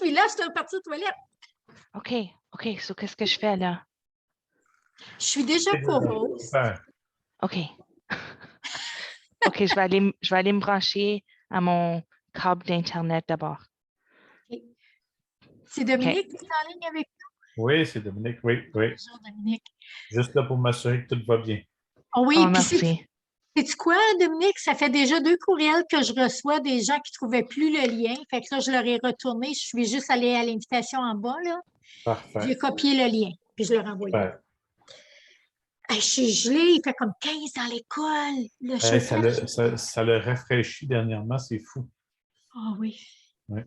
suis là, je suis partie aux toilettes. OK. So, qu'est-ce que je fais là? Je suis déjà co-host. OK. OK, je vais aller me brancher à mon câble d'Internet d'abord. Okay. C'est Dominique qui est en ligne avec nous? Oui, c'est Dominique, oui. Bonjour, Dominique. Juste là pour m'assurer que tout va bien. Oh oui, puis merci. sais-tu quoi, Dominique? Ça fait déjà 2 courriels que je reçois des gens qui ne trouvaient plus le lien. Fait que là, je leur ai retourné. Je suis juste allée à l'invitation en bas, là. Parfait. J'ai copié le lien, puis je leur ai envoyé. Ouais. Hey, je suis gelée, il fait comme 15 dans l'école. Le chauffage. Ça le rafraîchit dernièrement, c'est fou. Ah oui. Ouais.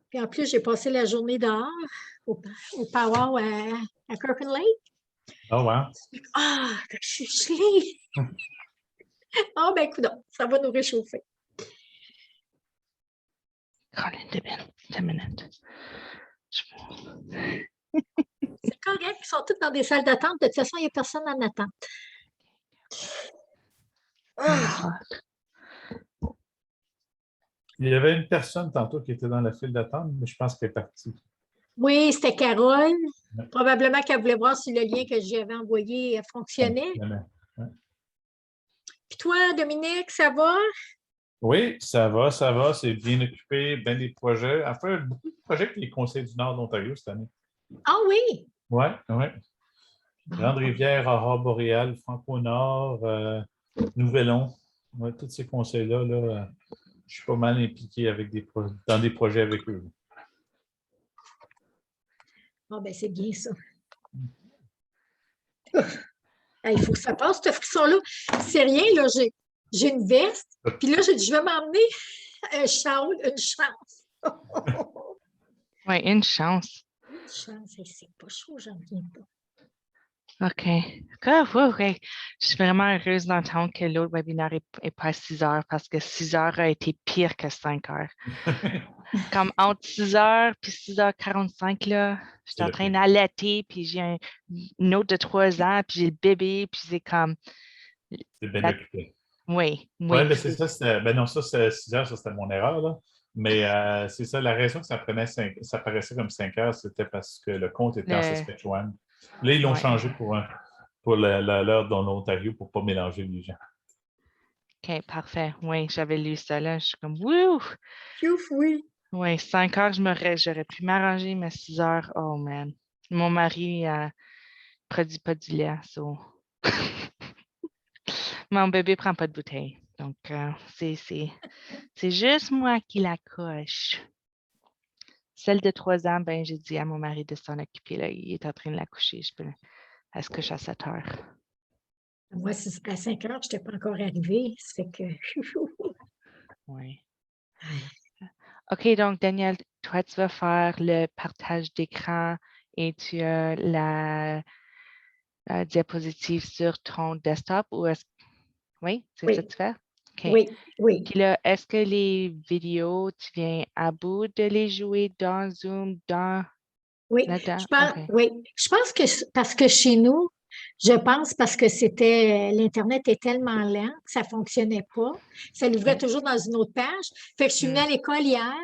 Puis en plus, j'ai passé la journée dehors au powwow à Kirkland Lake. Oh, wow. Ah, fait que je suis gelée. Ah, ben, écoute, ça va nous réchauffer. Colin de Ben, 10 minutes. C'est correct, ils sont tous dans des salles d'attente. De toute façon, il n'y a personne en attente. Ah. Il y avait une personne tantôt qui était dans la file d'attente, mais je pense qu'elle est partie. Oui, c'était Carole. Ouais. Probablement qu'elle voulait voir si le lien que j'y avais envoyé fonctionnait. Ouais. Puis toi, Dominique, ça va? Oui, ça va. C'est bien occupé, bien des projets. Enfin, beaucoup de projets avec les conseils du Nord d'Ontario cette année. Ah oui? Oui. Grande-Rivière, Aurore boréale, Franco-Nord, Nouvelon. Ouais, tous ces conseils-là, là, je suis pas mal impliqué avec dans des projets avec eux. Ah ben c'est bien ça. Il faut que ça passe, ce frisson-là. C'est rien, là, j'ai une veste, puis là, j'ai dit, je vais m'emmener un châle, une chance. Oui, une chance. Une chance, c'est pas chaud, j'en reviens pas. OK. Je suis vraiment heureuse d'entendre que l'autre webinaire n'est pas à 6 heures parce que 6 heures a été pire que 5 heures. Comme entre 6 heures puis 6h45, là, j'étais en train d'allaiter, puis j'ai une autre de 3 ans, puis j'ai le bébé, puis c'est comme... C'est bien occupé. Oui. Oui, mais c'est ça. Non, ça, c'est 6 heures, ça, c'était mon erreur, là. Mais c'est ça, la raison que ça paraissait comme 5 heures, c'était parce que le compte était en Saskatchewan. Là, ils l'ont changé pour l'heure dans l'Ontario pour ne pas mélanger les gens. OK, parfait. Oui, j'avais lu ça là. Je suis comme, wouh! Oui. Oui, 5 heures, j'aurais pu m'arranger, mais 6 heures, oh man. Mon mari produit pas du lait, so. Mon bébé prend pas de bouteille. Donc, c'est juste moi qui la coche. Celle de 3 ans, ben, j'ai dit à mon mari de s'en occuper. Là. Il est en train de la coucher. Elle se couche à 7 heures. Moi, à 5 heures, je n'étais pas encore arrivée. Ça fait que... Oui. OK, donc, Daniel, toi, tu vas faire le partage d'écran et tu as la diapositive sur ton desktop ou est-ce que... Oui, c'est ça que tu fais? OK. Oui. Puis là, est-ce que les vidéos, tu viens à bout de les jouer dans Zoom, là-dedans? Oui, je pense que parce que chez nous, parce que l'Internet est tellement lent que ça ne fonctionnait pas. Ça l'ouvrait toujours dans une autre page. Fait que je suis venue à l'école hier,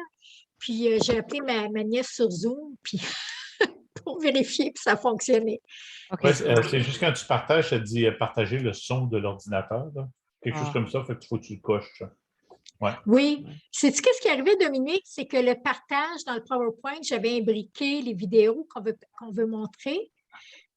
puis j'ai appelé ma nièce sur Zoom, puis pour vérifier, puis ça fonctionnait. Okay. Ouais, c'est juste quand tu partages, ça te dit partager le son de l'ordinateur. Quelque chose comme ça, fait qu'il faut que tu le coches. Ouais. Oui. Sais-tu qu'est-ce qui est arrivé, Dominique? C'est que le partage dans le PowerPoint, j'avais imbriqué les vidéos qu'on veut montrer.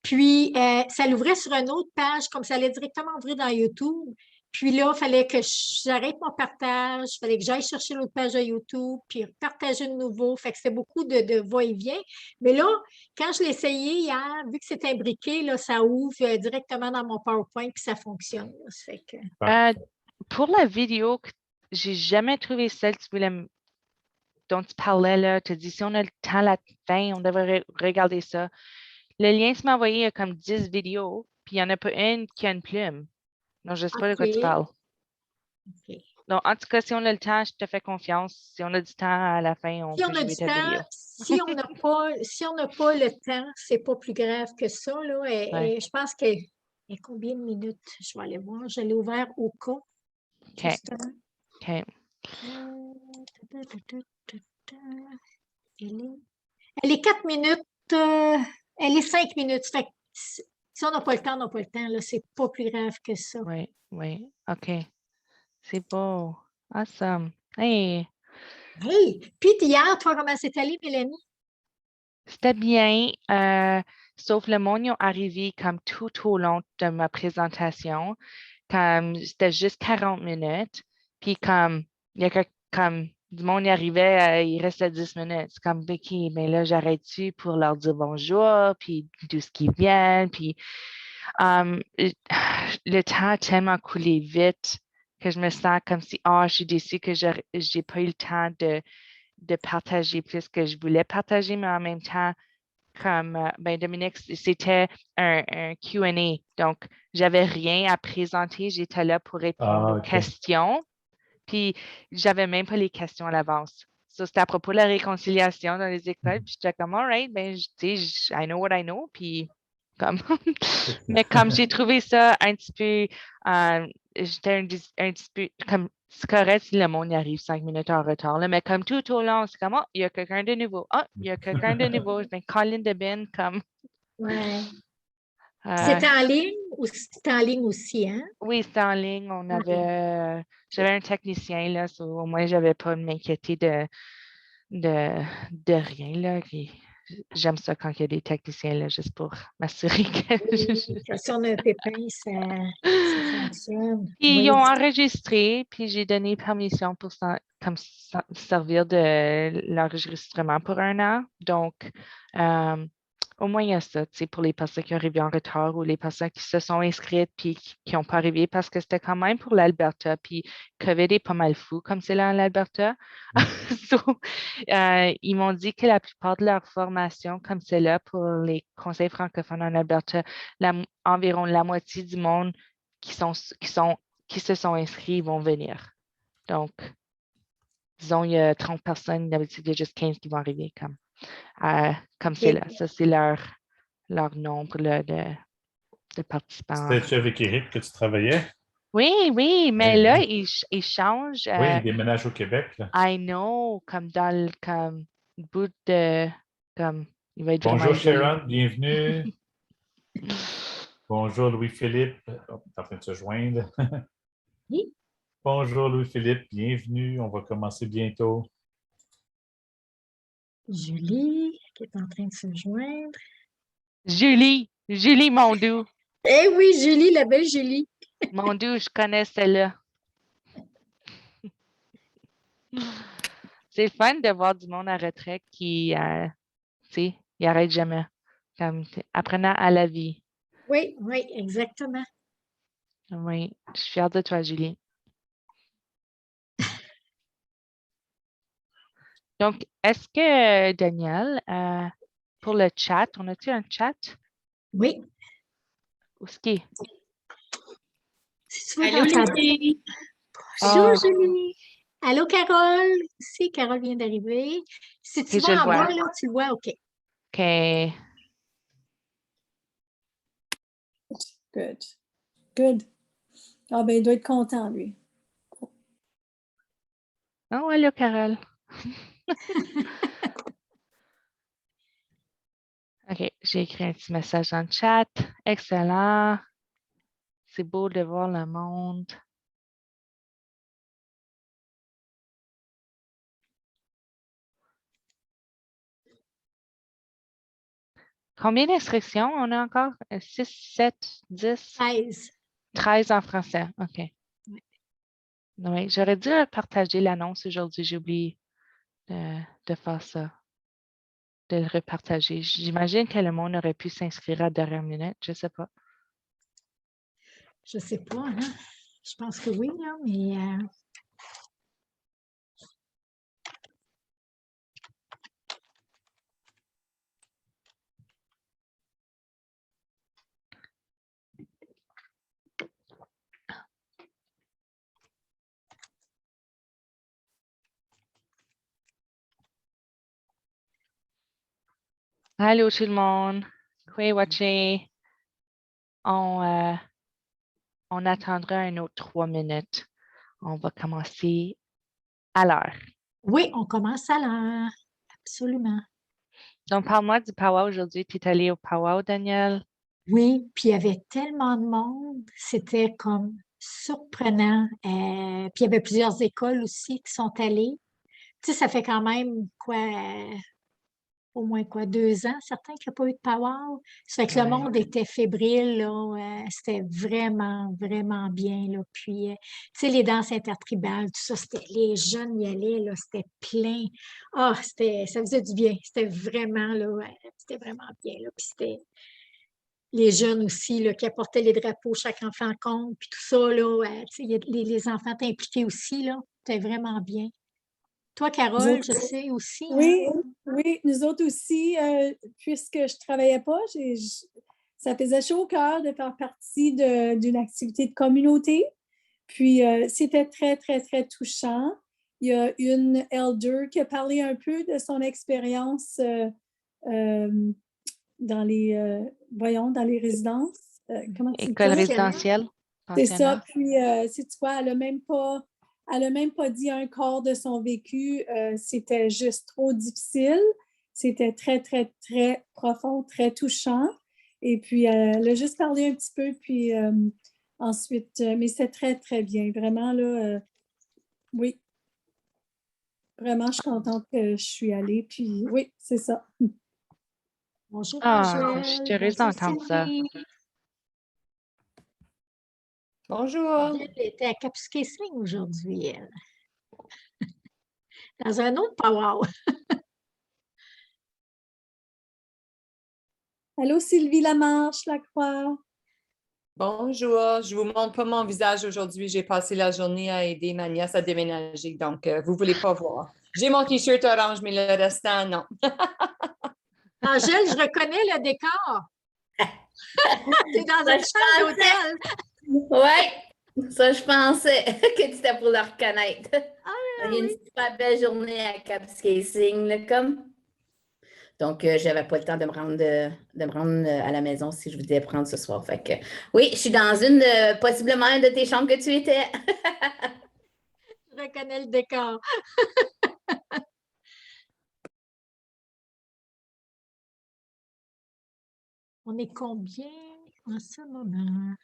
Puis, ça l'ouvrait sur une autre page, comme ça allait directement ouvrir dans YouTube. Puis là, il fallait que j'arrête mon partage, il fallait que j'aille chercher l'autre page de YouTube, puis partager de nouveau. Fait que c'était beaucoup de va-et-vient. Mais là, quand je l'ai essayé hier, vu que c'est imbriqué, là, ça ouvre directement dans mon PowerPoint, puis ça fonctionne. Là. Ça fait que... Pour la vidéo, j'ai jamais trouvé celle dont tu parlais là. Tu as dit si on a le temps à la fin, on devrait regarder ça. Le lien que tu m'as envoyé, il y a comme 10 vidéos, puis il n'y en a pas une qui a une plume. Donc, je ne sais pas de quoi tu parles. Okay. Donc, en tout cas, si on a le temps, je te fais confiance. Si on a du temps à la fin, on peut jouer ta vidéo. Si on n'a pas le temps, c'est pas plus grave que ça. Là. Et je pense qu'elle est combien de minutes? Je vais aller voir. Je l'ai ouvert au cas. OK. Justement. OK. Elle est 4 minutes, elle est 5 minutes. Fait que si on n'a pas le temps, on n'a pas le temps. Là, c'est pas plus grave que ça. Oui, oui. OK. C'est beau. Awesome. Hey, Hey! Puis hier, toi, comment c'est allé, Mélanie? c'était bien, sauf le monde est arrivé comme tout au long de ma présentation. Comme c'était juste 40 minutes. Puis comme il y a comme du monde y arrivait, il restait 10 minutes. C'est comme Becky, mais là, j'arrête-tu pour leur dire bonjour, puis d'où ce qu'ils viennent. Puis le temps a tellement coulé vite que je me sens comme si, je suis déçue que j'ai pas eu le temps de partager plus que je voulais partager, mais en même temps, comme Dominique, c'était un Q&A. Donc, j'avais rien à présenter. J'étais là pour répondre aux OK. questions. Puis, j'avais même pas les questions à l'avance. So, c'était à propos de la réconciliation dans les écoles. Puis, j'étais comme, all right, tu sais, I know what I know. Puis, comme, mais comme j'ai trouvé ça un petit peu, j'étais un petit peu, comme, c'est correct si le monde y arrive 5 minutes en retard, là, mais comme tout au long, c'est comme, il y a quelqu'un de nouveau. Il y a quelqu'un de nouveau. Ben, Colin de Ben, comme, Ouais. euh, C'était en ligne ou c'était en ligne aussi, hein? oui, c'était en ligne. Ouais. J'avais un technicien, là, au moins, j'avais pas à m'inquiéter de rien, là. J'aime ça quand il y a des techniciens, là, juste pour m'assurer que Si on a un pépin, ça fonctionne. Puis ils Oui. ont enregistré, puis j'ai donné permission pour servir de l'enregistrement pour 1 an. Donc, euh, au moins, il y a ça, tu sais, pour les personnes qui arrivent en retard ou les personnes qui se sont inscrites puis qui n'ont pas arrivé parce que c'était quand même pour l'Alberta. Puis COVID est pas mal fou comme c'est là en Alberta. So, ils m'ont dit que la plupart de leurs formations comme c'est là pour les conseils francophones en Alberta, environ la moitié du monde qui se sont inscrits vont venir. Donc, disons, il y a 30 personnes, d'habitude, il y a juste 15 qui vont arriver comme c'est là. Ça, c'est leur nombre de participants. C'était-tu avec Eric que tu travaillais? Oui, oui, mais Eh là, bien. ils changent. Oui, il déménage au Québec, là. I know, comme dans le bout de, comme, il va être vraiment Bonjour isolé. Sharon, bienvenue. Bonjour Louis-Philippe. Oh, il est en train de se joindre. Oui. Bonjour Louis-Philippe, bienvenue. On va commencer bientôt. Julie, qui est en train de se joindre. Julie Mondou. Eh oui, Julie, la belle Julie. Mondou, je connais celle-là. C'est fun de voir du monde à retraite qui, tu sais, il n'arrête jamais. Comme apprenant à la vie. Oui, oui, exactement. Oui, je suis fière de toi, Julie. Donc, est-ce que, Daniel, pour le chat, on a-t-il un chat? Oui. Où est-ce qu'il est? Si tu veux Allô, dans ta... les filles? Bonjour, Ah, Julie. Allô, Carole. Si, Carole vient d'arriver. Si tu ok, je le vas en vois. bas, là, tu le vois, OK. OK. Good. Good. Ah, ben, il doit être content, lui. Oh, allô, Carole. OK, j'ai écrit un petit message dans le chat. Excellent. C'est beau de voir le monde. Combien d'instructions on a encore? 6, 7, 10, 13. 13 en français. OK. Oui. Oui, j'aurais dû partager l'annonce aujourd'hui. J'ai oublié de faire ça, de le repartager. J'imagine que le monde aurait pu s'inscrire à la dernière minute. Je ne sais pas. Je ne sais pas, hein? Je pense que oui, là, mais... Allô tout le monde. Kwe Wache. On attendra un autre 3 minutes. On va commencer à l'heure. Oui, on commence à l'heure. absolument. Donc, parle-moi du powwow aujourd'hui. Tu es allé au powwow, Daniel? Oui, puis il y avait tellement de monde, c'était comme surprenant. Puis il y avait plusieurs écoles aussi qui sont allées. Tu sais, ça fait quand même quoi, au moins quoi, 2 ans, certains qui n'ont pas eu de power. Ça fait que le Ouais. monde était fébrile, là. C'était vraiment, vraiment bien, là. Puis, tu sais, les danses intertribales, tout ça, c'était, les jeunes y allaient, là, c'était plein. Ah, ça faisait du bien. C'était vraiment, là, c'était vraiment bien, là. Puis c'était les jeunes aussi, là, qui apportaient les drapeaux, chaque enfant compte, puis tout ça, là. Tu sais, les enfants étaient impliqués aussi, là. C'était vraiment bien. Toi, Nous Carole, autres, je sais aussi, hein? oui, oui, nous autres aussi, puisque je ne travaillais pas, ça faisait chaud au cœur de faire partie d'une activité de communauté. Puis, c'était très, très, très touchant. Il y a une elder qui a parlé un peu de son expérience euh, dans dans les résidences. Comment tu dis École ça? résidentielle? C'est ça. Pensionnat? Puis, si tu vois, elle a même pas dit un quart de son vécu. C'était juste trop difficile. C'était très, très, très profond, très touchant. Et puis, elle a juste parlé un petit peu, puis ensuite, mais c'était très, très bien. Vraiment, là, oui, vraiment, je suis contente que je suis allée. Puis, oui, c'est ça. Bonjour Ah, je suis Angèle, heureuse bonjour d'entendre ça. Sylvie. Bonjour. Angèle était à Kapuskasing aujourd'hui, elle. Dans un autre powwow. Allô, Sylvie Lamarche, Lacroix. Bonjour. Je ne vous montre pas mon visage aujourd'hui. J'ai passé la journée à aider ma nièce à déménager, donc vous ne voulez pas voir. J'ai mon t-shirt orange, mais le restant, non. Angèle, je reconnais le décor. Tu es dans Ça, une je chambre pensais. d'hôtel. Ouais, ça, je pensais que tu étais pour le reconnaître. Il y a une oui. super belle journée à Capscasing, là, comme. Donc, j'avais pas le temps de me rendre à la maison si je voulais prendre ce soir. Fait que, oui, je suis dans possiblement une de tes chambres que tu étais. Je reconnais le décor. On est combien en ce moment?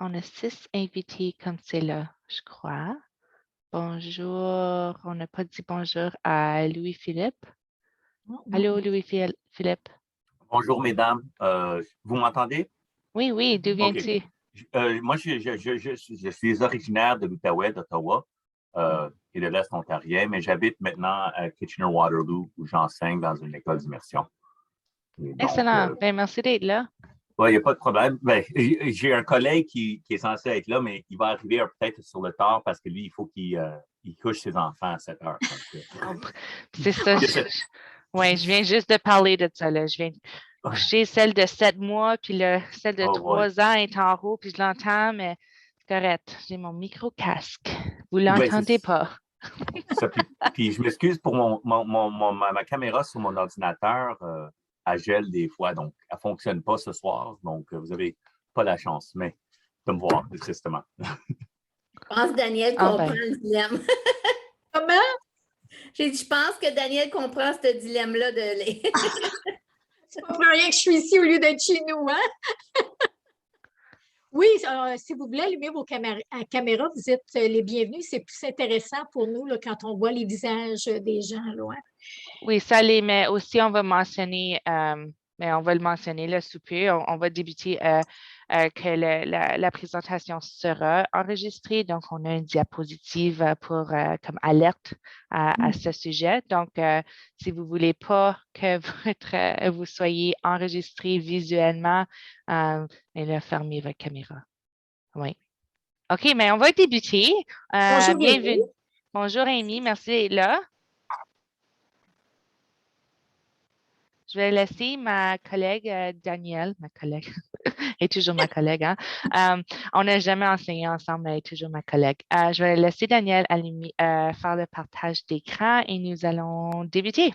On a 6 invités comme c'est là, je crois. Bonjour. On n'a pas dit bonjour à Louis-Philippe. Non, non. Allô, Louis-Philippe. Bonjour, mesdames. Vous m'entendez? Oui, oui, d'où OK. viens-tu? Moi, je suis originaire de l'Outaouais, d'Ottawa, et de l'Est ontarien, mais j'habite maintenant à Kitchener-Waterloo, où j'enseigne dans une école d'immersion. Et donc, Excellent. Ben, merci d'être là. il n'y a pas de problème. Ben, j'ai un collègue qui est censé être là, mais il va arriver peut-être sur le tard parce que lui, il faut qu'il couche ses enfants à 7 heures. Donc, C'est ça. Oui, je viens juste de parler de ça. Là. Je viens de coucher celle de 7 mois, puis celle de 3 ans est en haut, puis je l'entends, mais c'est correct. J'ai mon micro-casque. Vous ne l'entendez pas. Ça, puis je m'excuse pour ma caméra sur mon ordinateur. Elle gèle des fois, donc elle ne fonctionne pas ce soir. Donc, vous n'avez pas la chance, mais de me voir, tristement. Je pense que Daniel comprend le dilemme. Comment? J'ai dit, je pense que Daniel comprend ce dilemme-là de les. C'est pas pour rien que je suis ici au lieu d'être chez nous, hein? Oui, si vous voulez allumer vos caméras, vous êtes les bienvenus. C'est plus intéressant pour nous là, quand on voit les visages des gens loin. Oui, ça l'est, mais aussi on va mentionner, mais on va le mentionner là sous peu. On va débuter que la présentation sera enregistrée. Donc, on a une diapositive pour comme alerte à ce sujet. Donc, si vous ne voulez pas que vous soyez enregistré visuellement, fermez votre caméra. Oui. OK, mais on va débuter. Bonjour, bienvenue. Amy. Bonjour, Amy. Merci d'être là. Je vais laisser ma collègue Danielle, ma collègue, est toujours ma collègue. Hein? On n'a jamais enseigné ensemble, mais elle est toujours ma collègue. Je vais laisser Danielle faire le partage d'écran et nous allons débuter.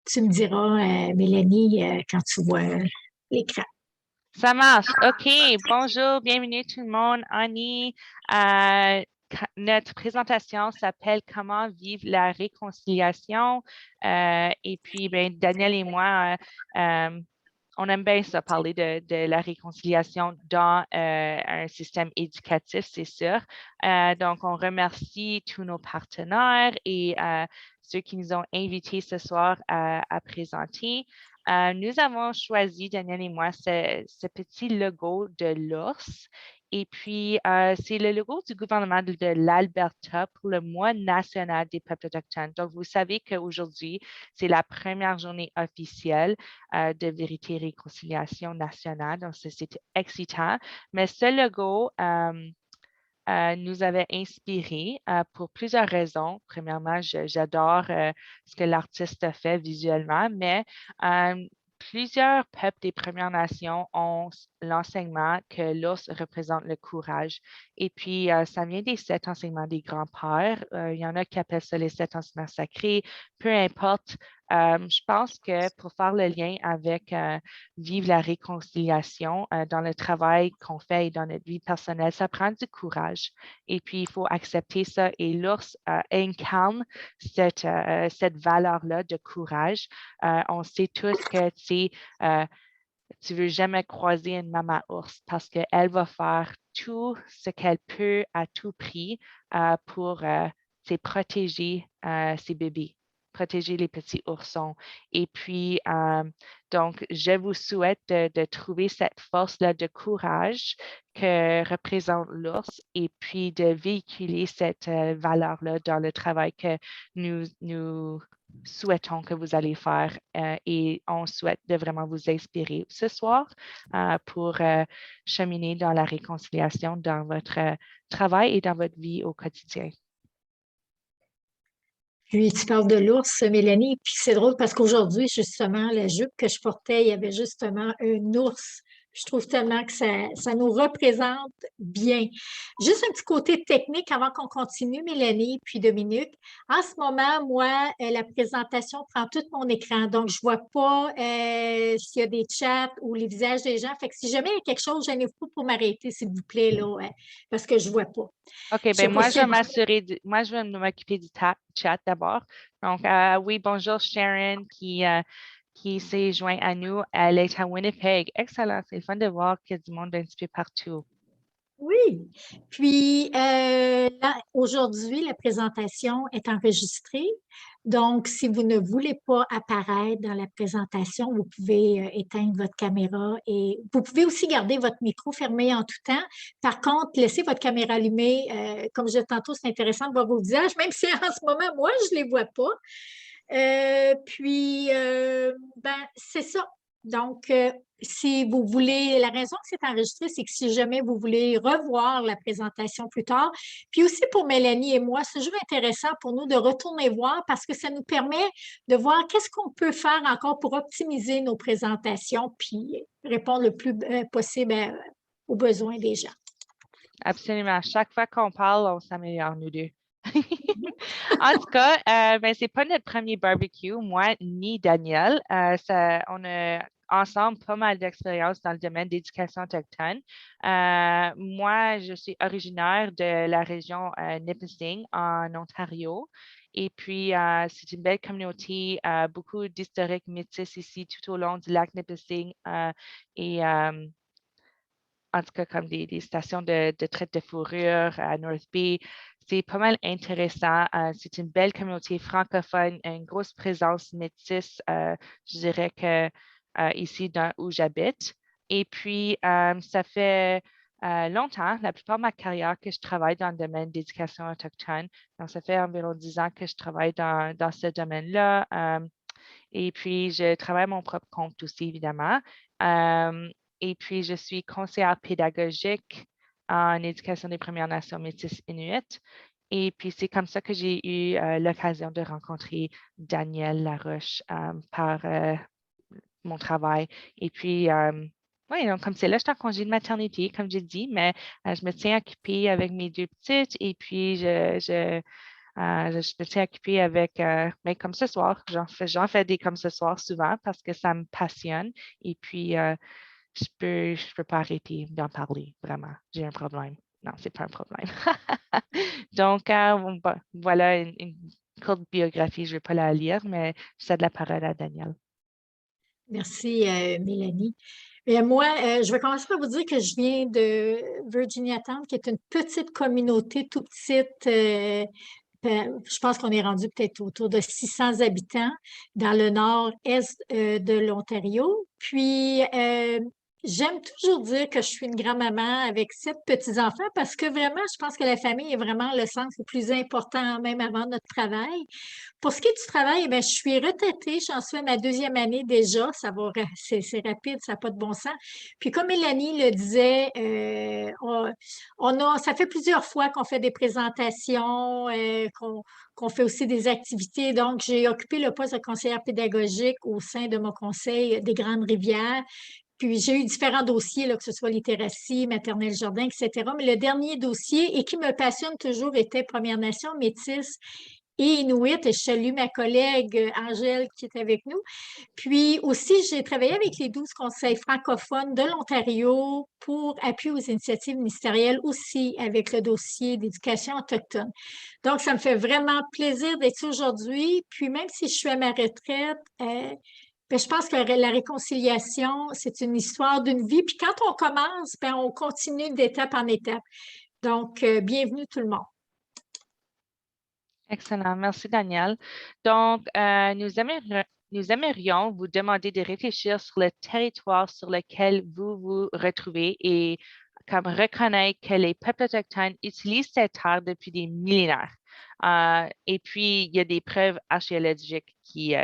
Tu me diras, Mélanie, quand tu vois l'écran. Ça marche. OK. Bonjour, bienvenue tout le monde. Annie, notre présentation s'appelle Comment vivre la réconciliation. Et puis, ben, Daniel et moi, on aime bien ça, parler de la réconciliation dans un système éducatif, c'est sûr. Donc, on remercie tous nos partenaires et ceux qui nous ont invités ce soir à présenter. Nous avons choisi, Daniel et moi, ce petit logo de l'ours. Et puis, c'est le logo du gouvernement de l'Alberta pour le mois national des peuples autochtones. Donc, vous savez qu'aujourd'hui, c'est la première journée officielle de vérité et réconciliation nationale. Donc, c'est excitant. Mais ce logo nous avait inspiré pour plusieurs raisons. Premièrement, j'adore ce que l'artiste a fait visuellement, mais plusieurs peuples des Premières Nations ont l'enseignement que l'ours représente le courage. Et puis, ça vient des 7 enseignements des grands-pères. Il y en a qui appellent ça les 7 enseignements sacrés. Peu importe. Je pense que pour faire le lien avec vivre la réconciliation dans le travail qu'on fait et dans notre vie personnelle, ça prend du courage. Et puis, il faut accepter ça. Et l'ours incarne cette valeur-là de courage. On sait tous que tu ne veux jamais croiser une maman ours parce qu'elle va faire tout ce qu'elle peut à tout prix pour protéger ses bébés, protéger les petits oursons. Et puis, donc, je vous souhaite de trouver cette force-là de courage que représente l'ours et puis de véhiculer cette valeur-là dans le travail que nous souhaitons que vous allez faire et on souhaite de vraiment vous inspirer ce soir pour cheminer dans la réconciliation dans votre travail et dans votre vie au quotidien. Puis tu parles de l'ours, Mélanie, puis c'est drôle parce qu'aujourd'hui, justement, la jupe que je portais, il y avait justement un ours. Je trouve tellement que ça nous représente bien. Juste un petit côté technique avant qu'on continue, Mélanie, puis Dominique. En ce moment, moi, la présentation prend tout mon écran, donc je ne vois pas s'il y a des chats ou les visages des gens. Fait que si jamais il y a quelque chose, gênez-vous pas pour m'arrêter, s'il vous plaît, là, parce que je ne vois pas. OK, bien, moi, je vais m'occuper du chat d'abord. Donc, oui, bonjour Sharon qui s'est joint à nous. Elle est à Winnipeg. Excellent, c'est le fun de voir qu'il y a du monde un petit peu partout. Oui, puis là, aujourd'hui, la présentation est enregistrée. Donc, si vous ne voulez pas apparaître dans la présentation, vous pouvez éteindre votre caméra et vous pouvez aussi garder votre micro fermé en tout temps. Par contre, laissez votre caméra allumée. Comme je disais tantôt, c'est intéressant de voir vos visages, même si en ce moment, moi, je ne les vois pas. C'est ça. Donc, si vous voulez, la raison que c'est enregistré, c'est que si jamais vous voulez revoir la présentation plus tard, puis aussi pour Mélanie et moi, c'est toujours intéressant pour nous de retourner voir parce que ça nous permet de voir qu'est-ce qu'on peut faire encore pour optimiser nos présentations puis répondre le plus possible aux besoins des gens. Absolument. Chaque fois qu'on parle, on s'améliore, nous deux. En tout cas, ce n'est pas notre premier barbecue, moi ni Daniel. On a ensemble pas mal d'expérience dans le domaine d'éducation autochtone. Moi, je suis originaire de la région Nipissing en Ontario. Et puis, c'est une belle communauté, beaucoup d'historiques métis ici tout au long du lac Nipissing en tout cas comme des stations de traite de fourrure à North Bay. C'est pas mal intéressant. C'est une belle communauté francophone, une grosse présence métisse, je dirais que ici où j'habite. Et puis, ça fait longtemps, la plupart de ma carrière, que je travaille dans le domaine d'éducation autochtone. Donc, ça fait environ 10 ans que je travaille dans ce domaine-là. Et puis, je travaille à mon propre compte aussi, évidemment. Et puis, je suis conseillère pédagogique en éducation des Premières Nations métisses inuit. Et puis, c'est comme ça que j'ai eu l'occasion de rencontrer Daniel Laroche par mon travail. Et puis, oui, donc comme c'est là, je suis en congé de maternité, comme j'ai dit, mais je me tiens occupée avec mes 2 petites et puis je me tiens occupée avec, comme ce soir, j'en fais des comme ce soir souvent parce que ça me passionne. Et puis, je peux pas arrêter d'en parler, vraiment. J'ai un problème. Non, c'est pas un problème. Donc, voilà une courte biographie. Je ne vais pas la lire, mais je cède la parole à Daniel. Merci, Mélanie. Et moi, je vais commencer par vous dire que je viens de Virginia Town, qui est une petite communauté tout petite. Je pense qu'on est rendu peut-être autour de 600 habitants dans le nord-est de l'Ontario. Puis, j'aime toujours dire que je suis une grand-maman avec 7 petits-enfants parce que vraiment, je pense que la famille est vraiment le sens le plus important, même avant notre travail. Pour ce qui est du travail, je suis retraitée, j'en suis à ma 2e année déjà, c'est rapide, ça n'a pas de bon sens. Puis comme Mélanie le disait, ça fait plusieurs fois qu'on fait des présentations, qu'on fait aussi des activités. Donc, j'ai occupé le poste de conseillère pédagogique au sein de mon conseil des Grandes Rivières. Puis j'ai eu différents dossiers, là, que ce soit littératie, maternelle jardin, etc. Mais le dernier dossier, et qui me passionne toujours, était Premières Nations, Métis et Inuit. Et je salue ma collègue Angèle qui est avec nous. Puis aussi, j'ai travaillé avec les 12 conseils francophones de l'Ontario pour appui aux initiatives ministérielles aussi avec le dossier d'éducation autochtone. Donc, ça me fait vraiment plaisir d'être ici aujourd'hui. Puis même si je suis à ma retraite, je pense que la réconciliation, c'est une histoire d'une vie. Puis quand on commence, on continue d'étape en étape. Donc, bienvenue tout le monde. Excellent. Merci, Daniel. Donc, nous aimerions vous demander de réfléchir sur le territoire sur lequel vous vous retrouvez et comme reconnaître que les peuples autochtones utilisent cette terre depuis des millénaires. Et puis, il y a des preuves archéologiques qui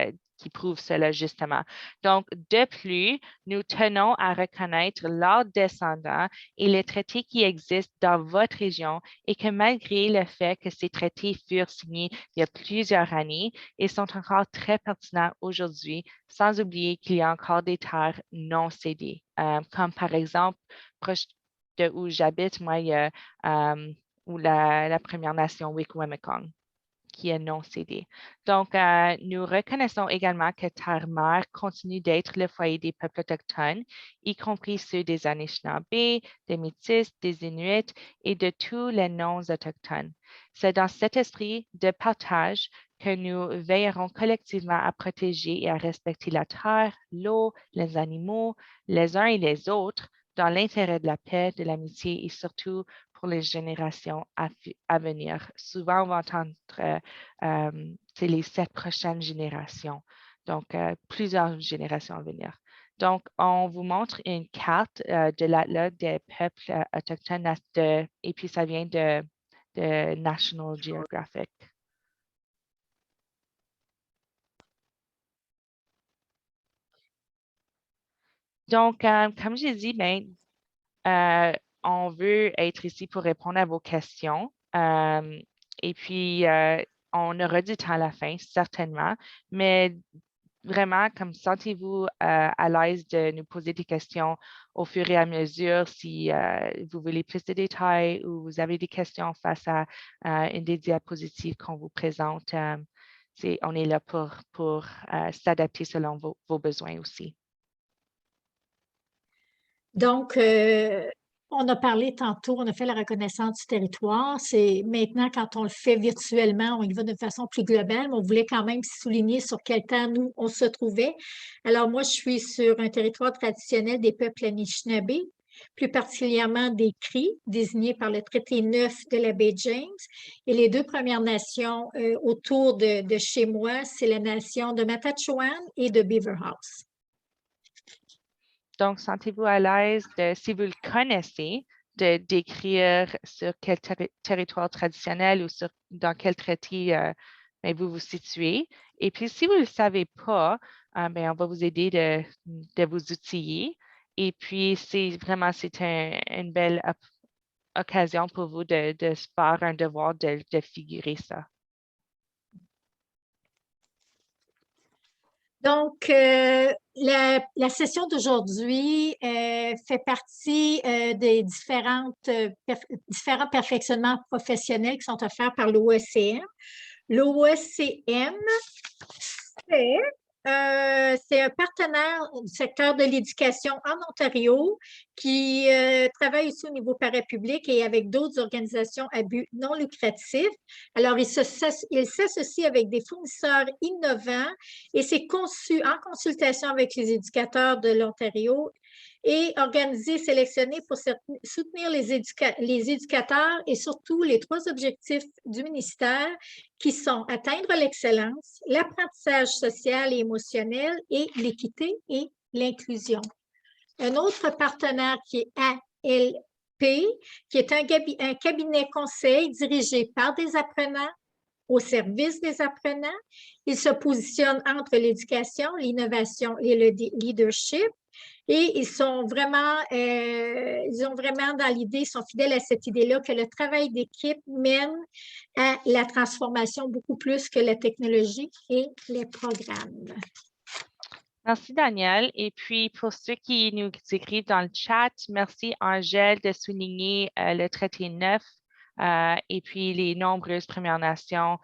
prouvent cela justement. Donc, de plus, nous tenons à reconnaître leurs descendants et les traités qui existent dans votre région et que malgré le fait que ces traités furent signés il y a plusieurs années, ils sont encore très pertinents aujourd'hui, sans oublier qu'il y a encore des terres non cédées. Comme par exemple, proche de où j'habite, moi, il y a la Première Nation Wik-Wemikong, qui est non cédée. Donc, nous reconnaissons également que Terre-Mère continue d'être le foyer des peuples autochtones, y compris ceux des Anishinaabe, des Métis, des Inuits et de tous les non-autochtones. C'est dans cet esprit de partage que nous veillerons collectivement à protéger et à respecter la terre, l'eau, les animaux, les uns et les autres, dans l'intérêt de la paix, de l'amitié et surtout pour les générations à venir. Souvent, on va entendre c'est les 7 prochaines générations, donc plusieurs générations à venir. Donc, on vous montre une carte de l'atlas des peuples autochtones et puis ça vient de National Geographic. Donc, comme j'ai dit, on veut être ici pour répondre à vos questions. Et puis, on aura du temps à la fin, certainement. Mais vraiment, comme sentez-vous à l'aise de nous poser des questions au fur et à mesure si vous voulez plus de détails ou vous avez des questions face à une des diapositives qu'on vous présente. On est là pour s'adapter selon vos besoins aussi. Donc, on a parlé tantôt, on a fait la reconnaissance du territoire. C'est maintenant, quand on le fait virtuellement, on y va de façon plus globale, mais on voulait quand même souligner sur quel temps nous, on se trouvait. Alors, moi, je suis sur un territoire traditionnel des peuples Anishinaabe, plus particulièrement des Cris, désignés par le traité 9 de la baie James. Et les 2 Premières Nations autour de chez moi, c'est la nation de Matachewan et de Beaver House. Donc, sentez-vous à l'aise, si vous le connaissez, de décrire sur quel territoire traditionnel ou dans quel traité vous vous situez. Et puis, si vous ne le savez pas, on va vous aider de vous outiller. Et puis, c'est une belle occasion pour vous de se faire un devoir de figurer ça. Donc, la session d'aujourd'hui fait partie des différents perfectionnements professionnels qui sont offerts par l'OECM. L'OECM, c'est C'est un partenaire du secteur de l'éducation en Ontario qui travaille aussi au niveau parapublic et avec d'autres organisations à but non lucratif. Alors, il s'associe avec des fournisseurs innovants et c'est conçu en consultation avec les éducateurs de l'Ontario et organisé, sélectionné pour soutenir les éducateurs et surtout les 3 objectifs du ministère qui sont atteindre l'excellence, l'apprentissage social et émotionnel et l'équité et l'inclusion. Un autre partenaire qui est ALP, qui est un cabinet conseil dirigé par des apprenants au service des apprenants. Il se positionne entre l'éducation, l'innovation et le leadership. Et ils ont vraiment dans l'idée, ils sont fidèles à cette idée-là que le travail d'équipe mène à la transformation beaucoup plus que la technologie et les programmes. Merci, Daniel. Et puis, pour ceux qui nous écrivent dans le chat, merci, Angèle, de souligner le traité 9 et puis les nombreuses Premières Nations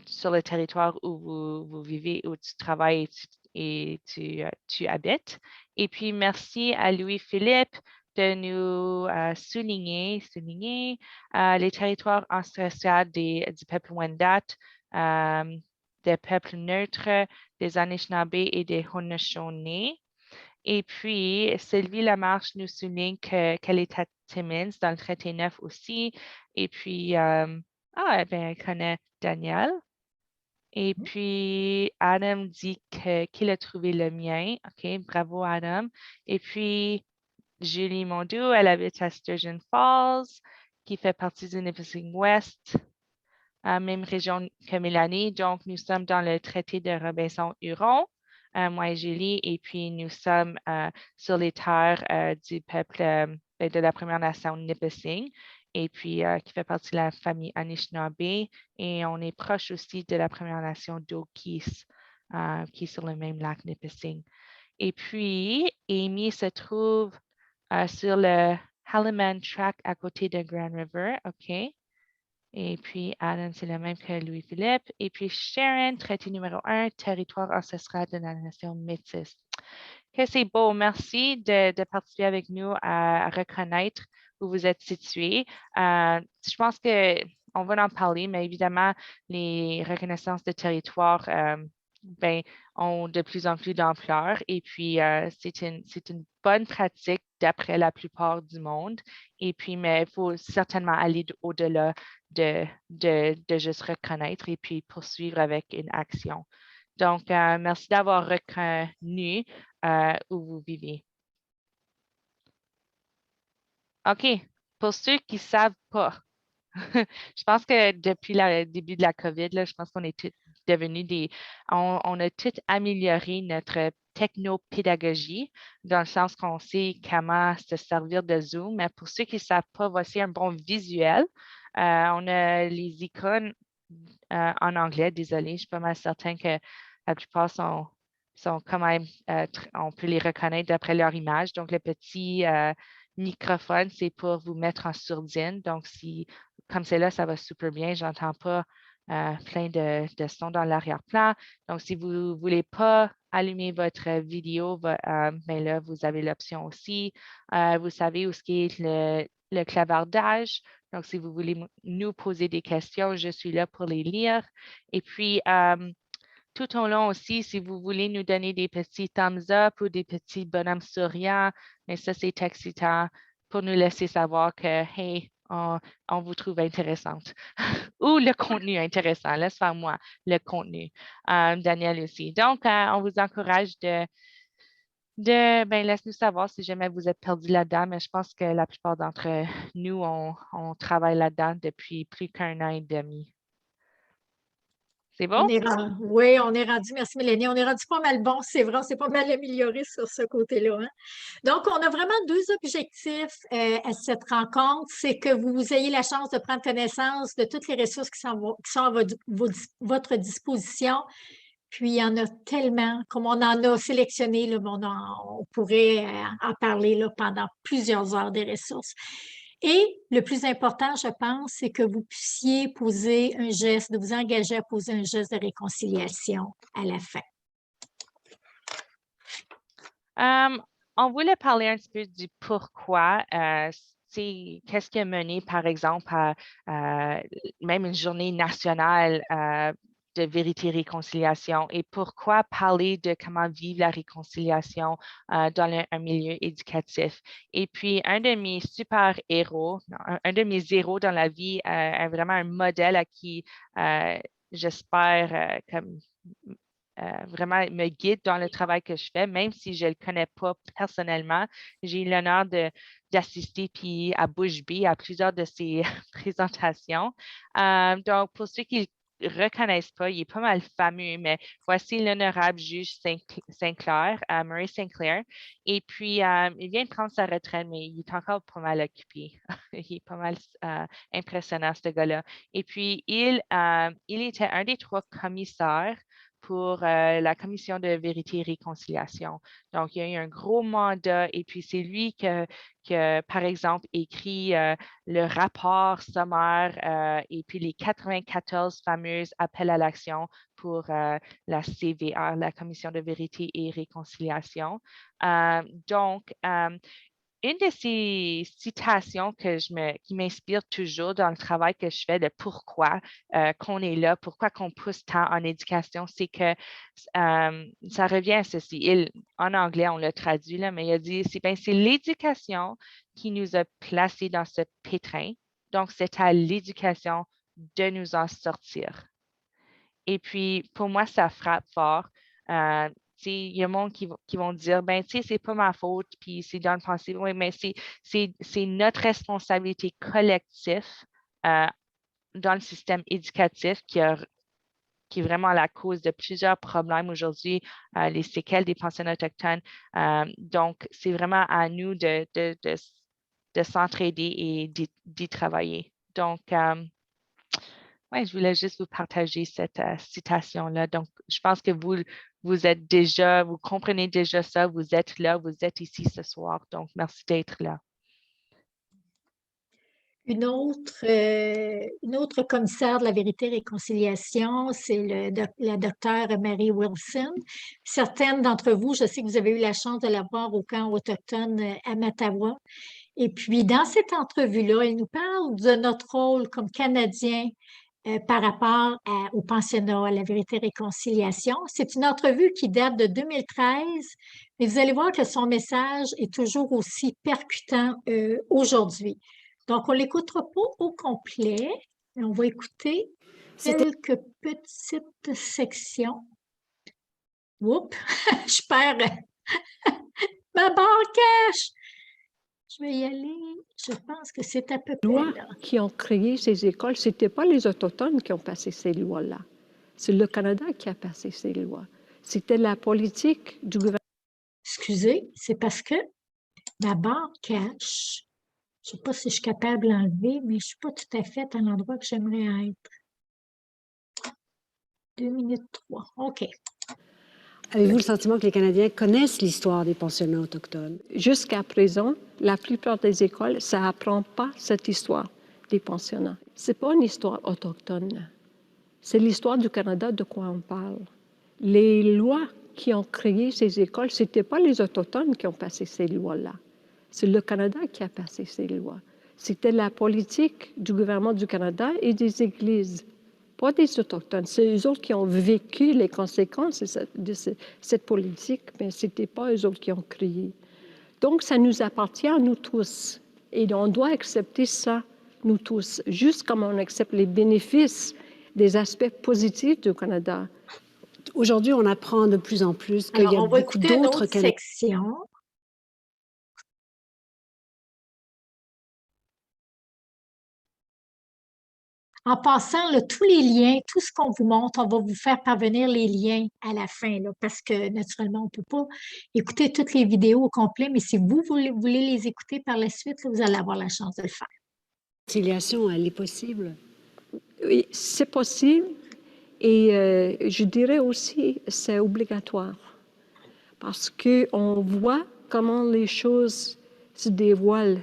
sur le territoire où vous vivez, où tu travailles et tu habites. Et puis, merci à Louis-Philippe de nous souligner les territoires ancestrales du peuple Wendat, des peuples neutres, des Anishinaabe et des Haudenosaunee. Et puis, Sylvie Lamarche nous souligne qu'elle est à Timmins dans le traité 9 aussi. Et puis, elle connaît Daniel. Et puis, Adam dit qu'il a trouvé le mien. OK, bravo, Adam. Et puis, Julie Mondou, elle habite à Sturgeon Falls, qui fait partie du Nipissing West, même région que Mélanie. Donc, nous sommes dans le traité de Robinson-Huron, moi et Julie, et puis nous sommes sur les terres du peuple de la Première Nation Nipissing, et puis qui fait partie de la famille Anishinaabe, et on est proche aussi de la Première Nation d'Okis, qui est sur le même lac Nipissing. Et puis, Amy se trouve sur le Haliman Track à côté de Grand River, OK? Et puis, Adam, c'est le même que Louis-Philippe. Et puis, Sharon, traité numéro 1, territoire ancestral de la nation métisse. Que c'est beau. Merci de participer avec nous à reconnaître où vous êtes situés. Je pense qu'on va en parler, mais évidemment, les reconnaissances de territoire ont de plus en plus d'ampleur. Et puis, c'est une bonne pratique d'après la plupart du monde. Et puis, mais il faut certainement aller au-delà de juste reconnaître et puis poursuivre avec une action. Donc, merci d'avoir reconnu où vous vivez. OK. Pour ceux qui ne savent pas, je pense que depuis le début de la COVID, là, je pense qu'on est tous devenus on a tout amélioré notre technopédagogie, dans le sens qu'on sait comment se servir de Zoom. Mais pour ceux qui ne savent pas, voici un bon visuel. On a les icônes en anglais, désolé, je suis pas mal certaine que la plupart sont quand même, on peut les reconnaître d'après leur image. Donc, le petit microphone, c'est pour vous mettre en sourdine. Donc, comme c'est là, ça va super bien. Je n'entends pas plein de sons dans l'arrière-plan. Donc, si vous ne voulez pas allumer votre vidéo, mais là, vous avez l'option aussi. Vous savez où est le clavardage. Donc, si vous voulez nous poser des questions, je suis là pour les lire. Et puis, tout au long aussi, si vous voulez nous donner des petits thumbs up ou des petits bonhommes souriants, mais ça, c'est excitant pour nous laisser savoir que, hey, on vous trouve intéressante. Ou le contenu intéressant. Laisse faire moi le contenu. Daniel aussi. Donc, on vous encourage laisse-nous savoir si jamais vous êtes perdu là-dedans, mais je pense que la plupart d'entre nous, on travaille là-dedans depuis plus qu'1 an et demi. C'est bon? Oui, on est rendu, merci Mélanie, on est rendu pas mal bon, c'est vrai, on s'est pas mal amélioré sur ce côté-là. Hein? Donc, on a vraiment 2 objectifs à cette rencontre, c'est que vous ayez la chance de prendre connaissance de toutes les ressources qui sont à votre disposition. Puis, il y en a tellement, comme on en a sélectionné, là, on pourrait en parler là, pendant plusieurs heures des ressources. Et le plus important, je pense, c'est que vous puissiez poser un geste, de vous engager à poser un geste de réconciliation à la fin. On voulait parler un petit peu du pourquoi. Qu'est-ce qui a mené, par exemple, à même une journée nationale de vérité et réconciliation et pourquoi parler de comment vivre la réconciliation dans un milieu éducatif. Et puis, un de mes super-héros, un de mes héros dans la vie, vraiment un modèle à qui j'espère vraiment me guide dans le travail que je fais, même si je ne le connais pas personnellement. J'ai eu l'honneur d'assister puis à bouche bée à plusieurs de ses présentations. Donc, pour ceux qui ne le reconnaissent pas, il est pas mal fameux, mais voici l'honorable juge Sinclair, Murray Sinclair. Et puis, il vient de prendre sa retraite, mais il est encore pas mal occupé. Il est pas mal impressionnant, ce gars-là. Et puis, il était un des 3 commissaires pour la Commission de vérité et réconciliation. Donc, il y a eu un gros mandat et puis c'est lui qui par exemple, écrit le rapport sommaire et puis les 94 fameuses appels à l'action pour la CVR, la Commission de vérité et réconciliation. Donc, une de ces citations qui m'inspire toujours dans le travail que je fais, de pourquoi qu'on est là, pourquoi qu'on pousse tant en éducation, c'est que ça revient à ceci. En anglais, on l'a traduit, là, mais il a dit, c'est l'éducation qui nous a placés dans ce pétrin. Donc, c'est à l'éducation de nous en sortir. Et puis, pour moi, ça frappe fort. Il y a monde qui vont dire, ben, c'est pas ma faute, puis c'est dans le passé. Oui, mais c'est notre responsabilité collective dans le système éducatif qui est vraiment la cause de plusieurs problèmes aujourd'hui, les séquelles des pensionnats autochtones. Donc, c'est vraiment à nous de s'entraider et d'y travailler. Donc, je voulais juste vous partager cette citation-là. Donc, je pense que vous comprenez déjà ça, vous êtes là, vous êtes ici ce soir. Donc, merci d'être là. Une autre commissaire de la vérité et réconciliation, c'est la docteure Mary Wilson. Certaines d'entre vous, je sais que vous avez eu la chance de la voir au camp autochtone à Mattawa. Et puis, dans cette entrevue-là, elle nous parle de notre rôle comme Canadiens par rapport au pensionnat, à la vérité et réconciliation. C'est une entrevue qui date de 2013, mais vous allez voir que son message est toujours aussi percutant aujourd'hui. Donc, on ne l'écoutera pas au complet, mais on va écouter quelques petites sections. Oups, je perds ma barre cache. Je vais y aller. Je pense que c'est à peu près lois là. Qui ont créé ces écoles, ce n'était pas les Autochtones qui ont passé ces lois-là. C'est le Canada qui a passé ces lois. C'était la politique du gouvernement. Excusez, c'est parce que ma barre cache. Je ne sais pas si je suis capable de l'enlever, mais je ne suis pas tout à fait à l'endroit que j'aimerais être. 2 minutes 3. OK. Avez-vous le sentiment que les Canadiens connaissent l'histoire des pensionnats autochtones? Jusqu'à présent, la plupart des écoles, ça n'apprend pas cette histoire des pensionnats. Ce n'est pas une histoire autochtone. C'est l'histoire du Canada de quoi on parle. Les lois qui ont créé ces écoles, ce n'étaient pas les Autochtones qui ont passé ces lois-là. C'est le Canada qui a passé ces lois. C'était la politique du gouvernement du Canada et des églises, pas des Autochtones. C'est eux autres qui ont vécu les conséquences de cette politique, mais ce n'était pas eux autres qui ont créé. Donc, ça nous appartient à nous tous. Et on doit accepter ça, nous tous, juste comme on accepte les bénéfices des aspects positifs du Canada. Aujourd'hui, on apprend de plus en plus qu'il y a beaucoup d'autres Canadiens. En passant, là, tous les liens, tout ce qu'on vous montre, on va vous faire parvenir les liens à la fin, là, parce que naturellement, on ne peut pas écouter toutes les vidéos au complet, mais si vous voulez les écouter par la suite, là, vous allez avoir la chance de le faire. La réconciliation, elle est possible? Oui, c'est possible. Et je dirais aussi, c'est obligatoire. Parce qu'on voit comment les choses se dévoilent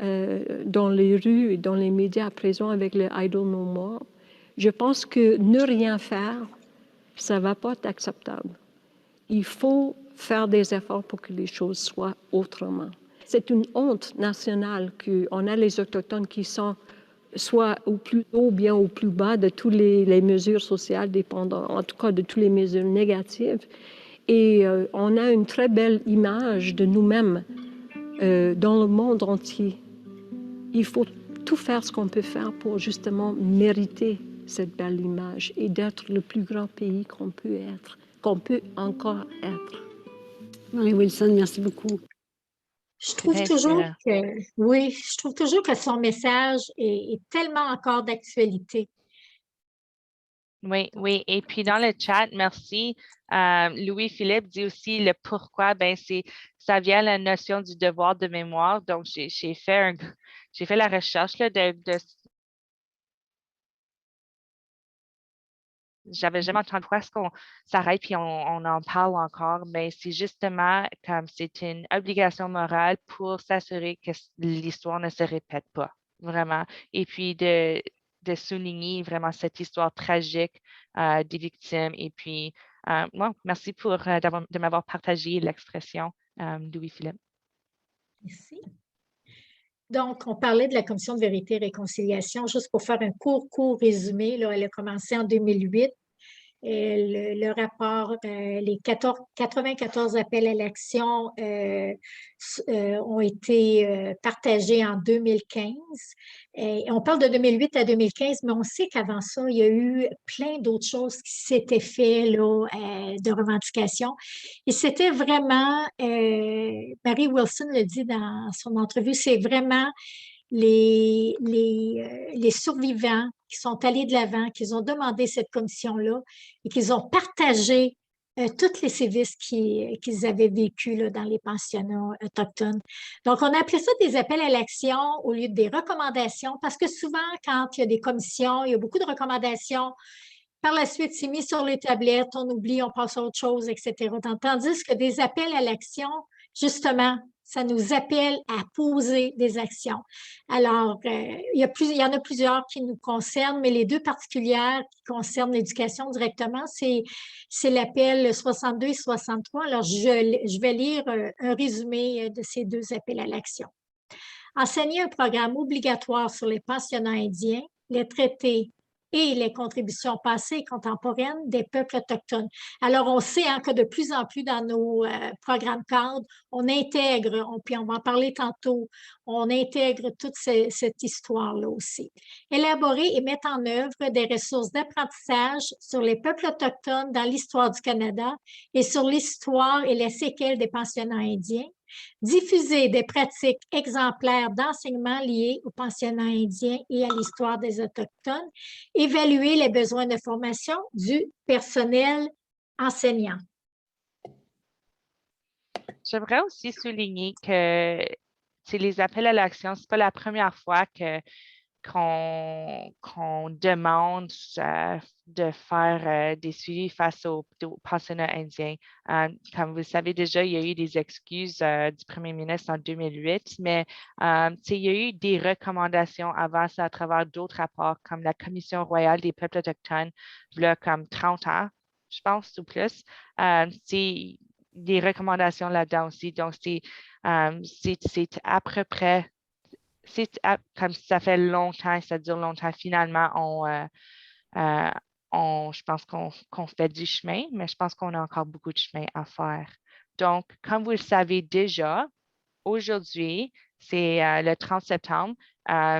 dans les rues et dans les médias à présent avec le Idle No More, je pense que ne rien faire, ça ne va pas être acceptable. Il faut faire des efforts pour que les choses soient autrement. C'est une honte nationale qu'on a les Autochtones qui sont soit au plus haut, bien au plus bas de toutes les mesures sociales dépendantes, en tout cas de toutes les mesures négatives. Et on a une très belle image de nous-mêmes dans le monde entier. Il faut tout faire ce qu'on peut faire pour justement mériter cette belle image et d'être le plus grand pays qu'on peut être, qu'on peut encore être. Marie Wilson, merci beaucoup. Je trouve toujours que son message est tellement encore d'actualité. Oui, oui. Et puis dans le chat, merci. Louis-Philippe dit aussi le pourquoi. Ben ça vient la notion du devoir de mémoire. Donc, j'ai fait la recherche là, j'avais jamais entendu pourquoi est-ce qu'on s'arrête puis on en parle encore, mais c'est justement comme c'est une obligation morale pour s'assurer que l'histoire ne se répète pas, vraiment. Et puis de souligner vraiment cette histoire tragique des victimes. Et puis, merci de m'avoir partagé l'expression, Louis-Philippe. Merci. Donc, on parlait de la Commission de vérité et réconciliation. Juste pour faire un court résumé, là, elle a commencé en 2008. Le rapport, les 94 appels à l'action ont été partagés en 2015. Et on parle de 2008 à 2015, mais on sait qu'avant ça, il y a eu plein d'autres choses qui s'étaient faites là, de revendications. Et c'était vraiment, Marie Wilson le dit dans son entrevue, c'est vraiment les survivants qui sont allés de l'avant, qui ont demandé cette commission-là et qu'ils ont partagé tous les sévices qu'ils avaient vécus là, dans les pensionnats autochtones. Donc, on a appelé ça des appels à l'action au lieu de des recommandations parce que souvent, quand il y a des commissions, il y a beaucoup de recommandations. Par la suite, c'est mis sur les tablettes, on oublie, on passe à autre chose, etc. Tandis que des appels à l'action, justement, ça nous appelle à poser des actions. Alors, il y en a plusieurs qui nous concernent, mais les deux particulières qui concernent l'éducation directement, c'est l'appel 62 et 63. Alors, je vais lire un résumé de ces deux appels à l'action. Enseigner un programme obligatoire sur les pensionnats indiens, les traités et les contributions passées et contemporaines des peuples autochtones. Alors, on sait que de plus en plus dans nos programmes cadres, on intègre, puis on va en parler tantôt, on intègre toute cette histoire-là aussi. Élaborer et mettre en œuvre des ressources d'apprentissage sur les peuples autochtones dans l'histoire du Canada et sur l'histoire et les séquelles des pensionnats indiens. Diffuser des pratiques exemplaires d'enseignement liées aux pensionnats indiens et à l'histoire des Autochtones. Évaluer les besoins de formation du personnel enseignant. J'aimerais aussi souligner que les appels à l'action, ce n'est pas la première fois qu'on demande de faire des suivis face aux pensionnats indiens. Comme vous le savez déjà, il y a eu des excuses du premier ministre en 2008, mais il y a eu des recommandations avant ça à travers d'autres rapports, comme la Commission royale des peuples autochtones, là, comme 30 ans, je pense, ou plus. C'est des recommandations là-dedans aussi. Donc, c'est à peu près comme ça fait longtemps, ça dure longtemps. Finalement, je pense qu'on fait du chemin, mais je pense qu'on a encore beaucoup de chemin à faire. Donc, comme vous le savez déjà, aujourd'hui, c'est le 30 septembre,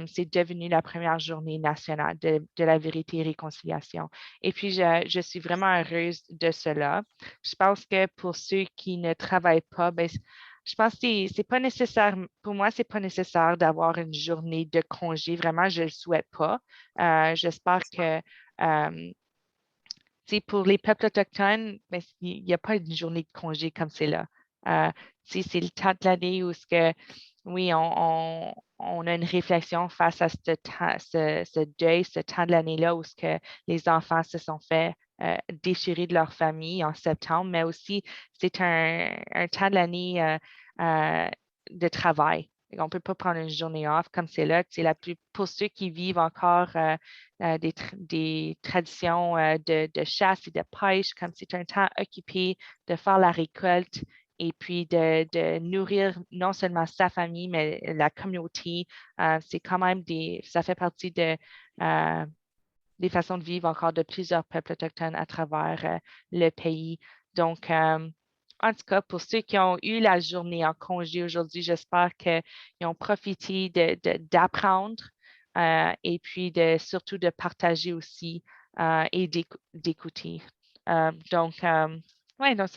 c'est devenu la première journée nationale de la vérité et réconciliation. Et puis, je suis vraiment heureuse de cela. Je pense que pour ceux qui ne travaillent pas, ben, je pense que c'est pas nécessaire, pour moi, c'est pas nécessaire d'avoir une journée de congé. Vraiment, je ne le souhaite pas. J'espère que pour les peuples autochtones, ben, il n'y a pas une journée de congé comme c'est là. C'est le temps de l'année où oui, on a une réflexion face à ce deuil, ce temps de l'année-là où les enfants se sont fait déchirer de leur famille en septembre, mais aussi c'est un temps de l'année de travail. On ne peut pas prendre une journée off comme c'est là. Pour ceux qui vivent encore des traditions de chasse et de pêche, comme c'est un temps occupé de faire la récolte et puis de nourrir non seulement sa famille, mais la communauté. C'est quand même ça fait partie des façons de vivre encore de plusieurs peuples autochtones à travers le pays. Donc, en tout cas, pour ceux qui ont eu la journée en congé aujourd'hui, j'espère qu'ils ont profité d'apprendre et puis surtout de partager aussi et d'écouter. Donc, ça,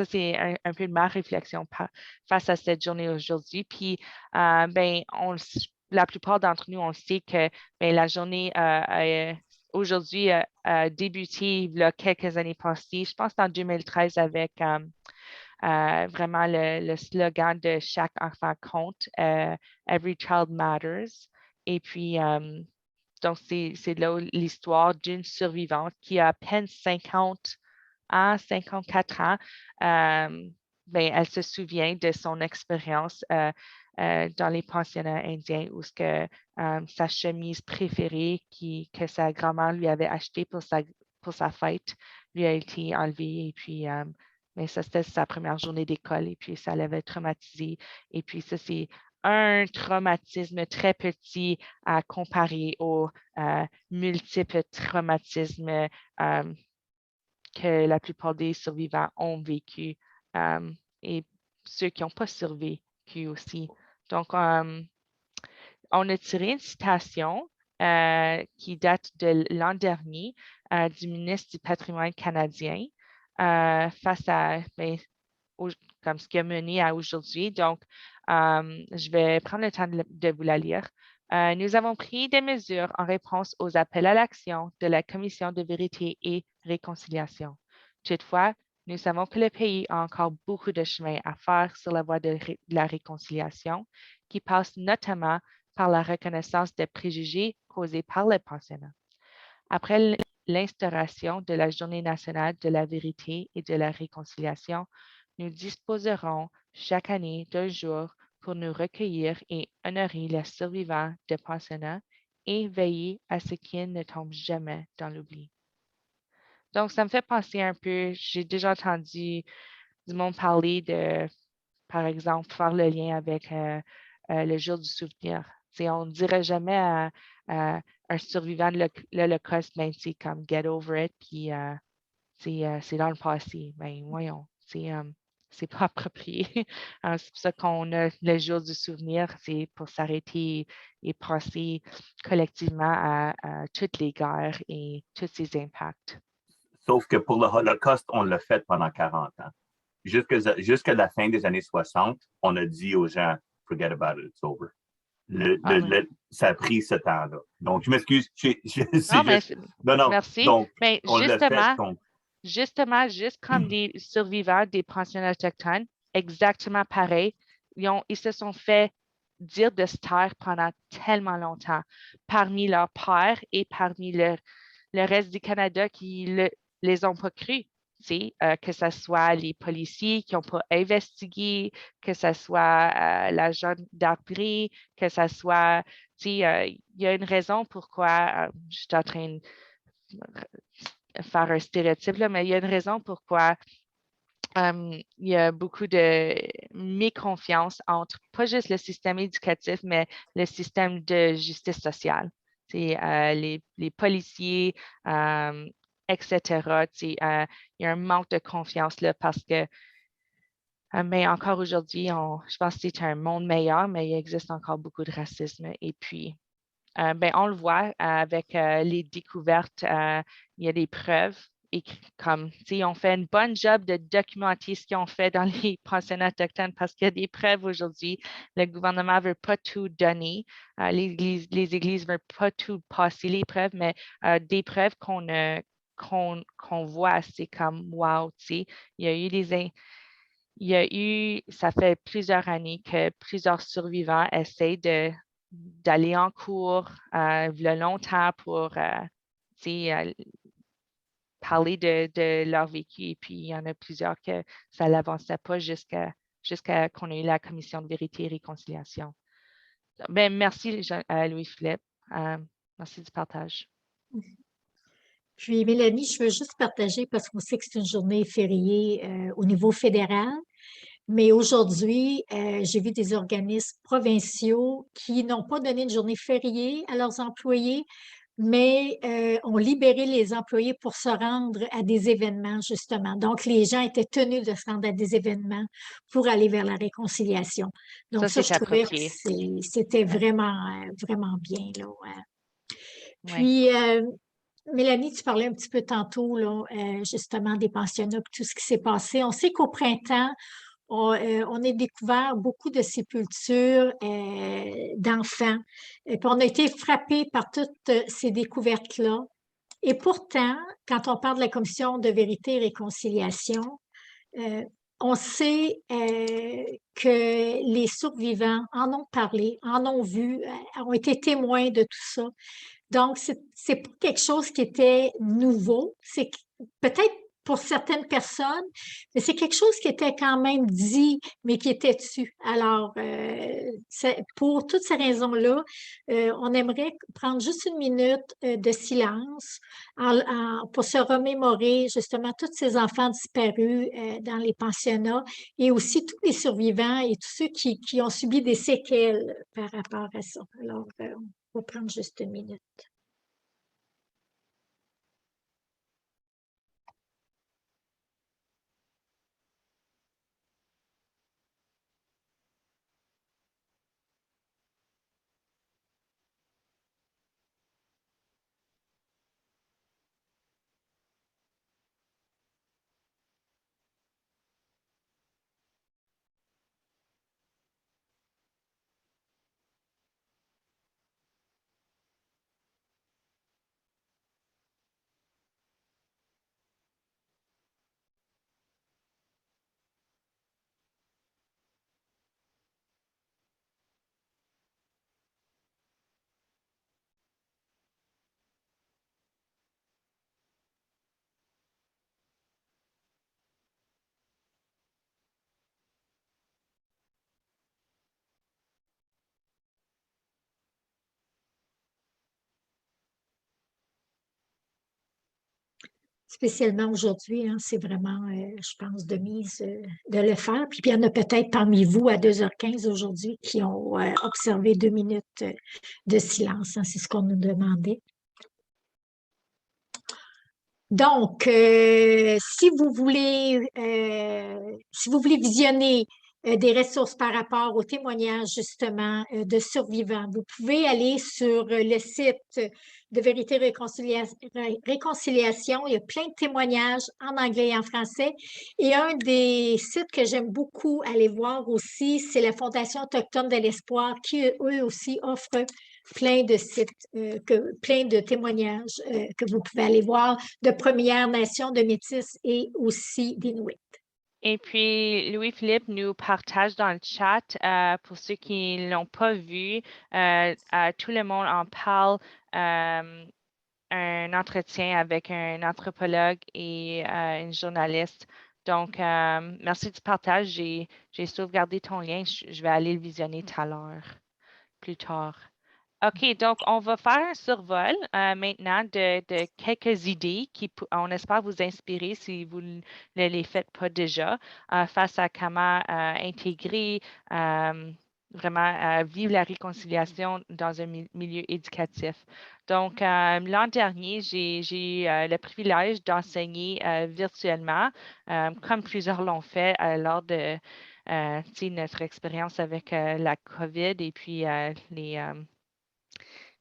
c'est un peu ma réflexion face à cette journée aujourd'hui. Puis, la plupart d'entre nous, on sait que la journée aujourd'hui a débuté il y a quelques années passées. Je pense en 2013 avec vraiment le slogan de chaque enfant compte, Every Child Matters. Et puis, donc, c'est là l'histoire d'une survivante qui a à peine 54 ans. Elle se souvient de son expérience dans les pensionnats indiens où sa chemise préférée que sa grand-mère lui avait achetée pour sa fête lui a été enlevée. Et puis, mais ça, c'était sa première journée d'école et puis ça l'avait traumatisée. Et puis, ça, c'est un traumatisme très petit à comparer aux multiples traumatismes que la plupart des survivants ont vécu et ceux qui n'ont pas survécu aussi. Donc, on a tiré une citation qui date de l'an dernier du ministre du Patrimoine canadien face à comme ce qui a mené à aujourd'hui. Donc, je vais prendre le temps de vous la lire. Nous avons pris des mesures en réponse aux appels à l'action de la Commission de vérité et réconciliation. Toutefois, nous savons que le pays a encore beaucoup de chemin à faire sur la voie de la réconciliation, qui passe notamment par la reconnaissance des préjugés causés par les pensionnats. Après l'instauration de la Journée nationale de la vérité et de la réconciliation, nous disposerons chaque année d'un jour pour nous recueillir et honorer les survivants de pensionnats et veiller à ce qu'ils ne tombent jamais dans l'oubli. Donc, ça me fait penser un peu, j'ai déjà entendu du monde parler de, par exemple, faire le lien avec le jour du souvenir. On ne dirait jamais à un survivant de l'Holocauste, c'est comme get over it, puis c'est dans le passé. Voyons, c'est pas approprié. C'est pour ça qu'on a le jour du souvenir, c'est pour s'arrêter et penser collectivement à toutes les guerres et tous ces impacts. Sauf que pour le Holocauste, on l'a fait pendant 40 ans. Jusqu'à la fin des années 60, on a dit aux gens, forget about it, it's over. Ça a pris ce temps-là. Donc, je m'excuse. Merci. Donc, mais on l'a fait. Justement, juste comme les survivants des pensionnats autochtones, exactement pareil, ils se sont fait dire de se taire pendant tellement longtemps parmi leurs pairs et parmi le reste du Canada qui les ont pas cru. Que ce soit les policiers qui n'ont pas investigué, que ce soit la gendarmerie, que ce soit, il y a une raison pourquoi, je suis en train de faire un stéréotype, là, mais il y a une raison pourquoi il y a beaucoup de méconfiance entre pas juste le système éducatif, mais le système de justice sociale. Les policiers, etc. Il y a un manque de confiance là parce que, mais encore aujourd'hui, je pense que c'est un monde meilleur, mais il existe encore beaucoup de racisme. Et puis, on le voit avec les découvertes, il y a des preuves. Et comme, on fait une bonne job de documenter ce qu'ils ont fait dans les pensionnats autochtones parce qu'il y a des preuves aujourd'hui. Le gouvernement ne veut pas tout donner. Les églises ne veulent pas tout passer les preuves, mais des preuves qu'on voit, c'est comme wow, il y a eu, ça fait plusieurs années que plusieurs survivants essayent d'aller en cours le longtemps pour parler de leur vécu. Et puis, il y en a plusieurs que ça n'avançait pas jusqu'à qu'on ait eu la commission de vérité et réconciliation. Ben, merci, Louis-Philippe. Merci du partage. Puis, Mélanie, je veux juste partager parce qu'on sait que c'est une journée fériée au niveau fédéral. Mais aujourd'hui, j'ai vu des organismes provinciaux qui n'ont pas donné une journée fériée à leurs employés, mais ont libéré les employés pour se rendre à des événements, justement. Donc, les gens étaient tenus de se rendre à des événements pour aller vers la réconciliation. Donc, ça, je c'est trouvais que approprié. c'était vraiment, vraiment bien, là. Ouais. Puis, Mélanie, tu parlais un petit peu tantôt, là, justement, des pensionnats, tout ce qui s'est passé. On sait qu'au printemps, on a découvert beaucoup de sépultures d'enfants. Et puis on a été frappés par toutes ces découvertes-là. Et pourtant, quand on parle de la Commission de vérité et réconciliation, on sait que les survivants en ont parlé, en ont vu, ont été témoins de tout ça. Donc, c'est pas quelque chose qui était nouveau. C'est peut-être pour certaines personnes, mais c'est quelque chose qui était quand même dit, mais qui était tu. Alors, pour toutes ces raisons-là, on aimerait prendre juste une minute de silence pour se remémorer justement tous ces enfants disparus dans les pensionnats et aussi tous les survivants et tous ceux qui ont subi des séquelles par rapport à ça. Alors, on va prendre juste une minute. Spécialement aujourd'hui, hein, c'est vraiment, je pense, de mise de le faire. Puis il y en a peut-être parmi vous à 2h15 aujourd'hui qui ont observé 2 minutes de silence, hein, c'est ce qu'on nous demandait. Donc, si vous voulez visionner des ressources par rapport aux témoignages justement de survivants, vous pouvez aller sur le site de Vérité Réconciliation. Il y a plein de témoignages en anglais et en français. Et un des sites que j'aime beaucoup aller voir aussi, c'est la Fondation autochtone de l'espoir qui, eux aussi, offrent plein de sites, plein de témoignages que vous pouvez aller voir de Premières Nations, de Métis et aussi d'Inuit. Et puis, Louis-Philippe nous partage dans le chat, pour ceux qui ne l'ont pas vu, tout le monde en parle, un entretien avec un anthropologue et une journaliste. Donc, merci du partage. J'ai sauvegardé ton lien. Je vais aller le visionner tout à l'heure, plus tard. OK, donc on va faire un survol maintenant de quelques idées qui, on espère, vous inspirer si vous ne les faites pas déjà face à comment intégrer, vraiment vivre la réconciliation dans un milieu éducatif. Donc, l'an dernier, j'ai eu le privilège d'enseigner virtuellement, comme plusieurs l'ont fait lors de notre expérience avec la COVID et puis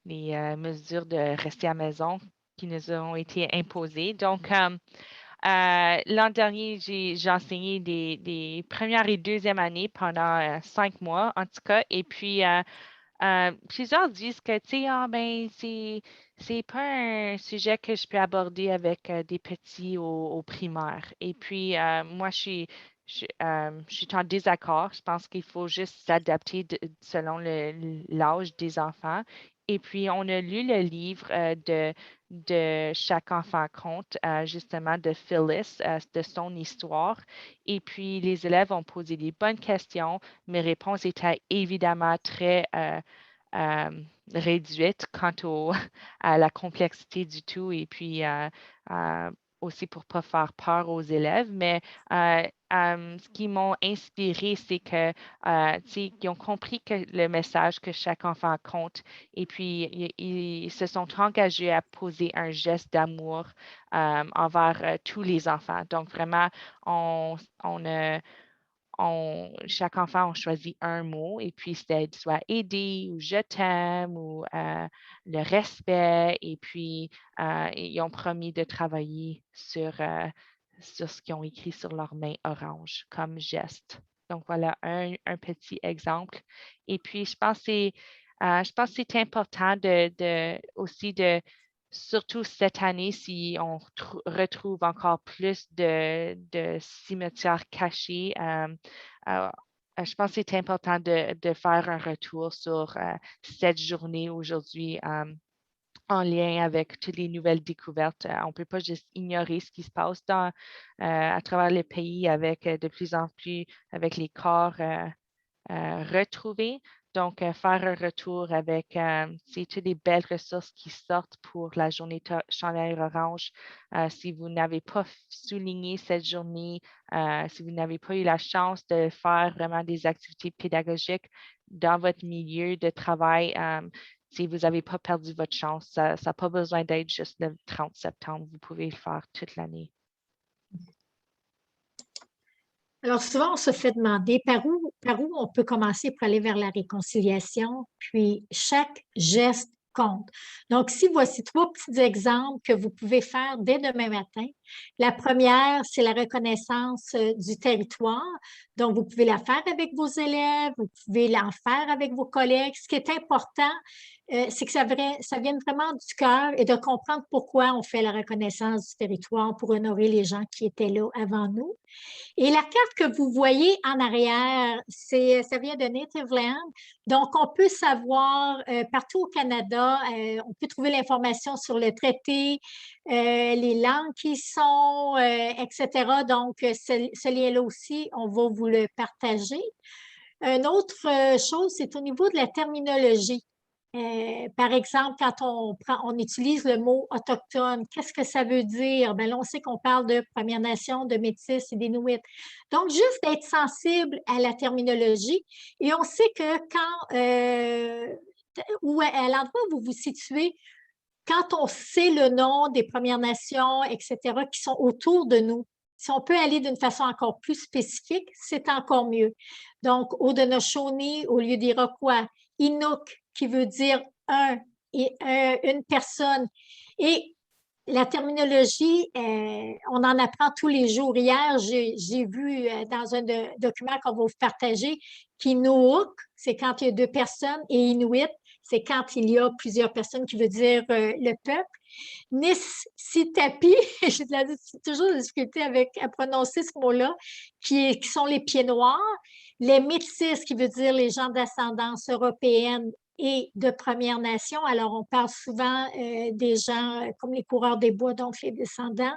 les mesures de rester à la maison qui nous ont été imposées. Donc, l'an dernier, j'ai enseigné des premières et deuxièmes années pendant 5 mois, en tout cas. Et puis, plusieurs disent que, tu sais, ben, c'est pas un sujet que je peux aborder avec des petits au primaire. Et puis, moi, je suis en désaccord. Je pense qu'il faut juste s'adapter selon l'âge des enfants Et puis, on a lu le livre de Chaque enfant compte, justement, de Phyllis, de son histoire. Et puis, les élèves ont posé des bonnes questions. Mes réponses étaient évidemment très réduites quant à la complexité du tout et puis aussi pour ne pas faire peur aux élèves. Mais ce qui m'ont inspiré, c'est que ils ont compris que le message que chaque enfant compte et puis ils se sont engagés à poser un geste d'amour envers tous les enfants. Donc vraiment, chaque enfant a choisi un mot et puis c'était soit aider ou je t'aime ou le respect. Et puis, ils ont promis de travailler sur ce qu'ils ont écrit sur leur main orange comme geste. Donc, voilà un petit exemple. Et puis, je pense que c'est important aussi surtout cette année, si on retrouve encore plus de cimetières cachés, je pense que c'est important de faire un retour sur cette journée aujourd'hui en lien avec toutes les nouvelles découvertes. On ne peut pas juste ignorer ce qui se passe à travers le pays avec de plus en plus avec les corps retrouvés. Donc, faire un retour avec toutes les belles ressources qui sortent pour la journée Chandail Orange. Si vous n'avez pas souligné cette journée, si vous n'avez pas eu la chance de faire vraiment des activités pédagogiques dans votre milieu de travail, si vous n'avez pas perdu votre chance, ça n'a pas besoin d'être juste le 30 septembre. Vous pouvez le faire toute l'année. Alors, souvent, on se fait demander par où on peut commencer pour aller vers la réconciliation, puis chaque geste compte. Donc, voici 3 petits exemples que vous pouvez faire dès demain matin. La première, c'est la reconnaissance du territoire. Donc, vous pouvez la faire avec vos élèves, vous pouvez la faire avec vos collègues. Ce qui est important, c'est que ça vienne vraiment du cœur et de comprendre pourquoi on fait la reconnaissance du territoire pour honorer les gens qui étaient là avant nous. Et la carte que vous voyez en arrière, ça vient de Native Land. Donc, on peut savoir partout au Canada, on peut trouver l'information sur le traité, les langues qui sont, etc. Donc, ce lien-là aussi, on va vous le partager. Une autre chose, c'est au niveau de la terminologie. Par exemple, quand on utilise le mot autochtone, qu'est-ce que ça veut dire? Bien, là, on sait qu'on parle de Premières Nations, de Métis et d'Inuit. Donc, juste d'être sensible à la terminologie. Et on sait que ou à l'endroit où vous vous situez, quand on sait le nom des Premières Nations, etc., qui sont autour de nous, si on peut aller d'une façon encore plus spécifique, c'est encore mieux. Donc, Haudenosaunee au lieu d'Iroquois, Inuk qui veut dire une personne. Et la terminologie, on en apprend tous les jours. Hier, j'ai vu dans un document qu'on va vous partager qu'Inuk, c'est quand il y a 2 personnes, et Inuit, c'est quand il y a plusieurs personnes, qui veut dire le peuple. Nisitapi, j'ai toujours de la difficulté à prononcer ce mot-là, qui sont les pieds noirs. Les métis, qui veut dire les gens d'ascendance européenne et de Premières Nations. Alors, on parle souvent des gens comme les coureurs des bois, donc les descendants.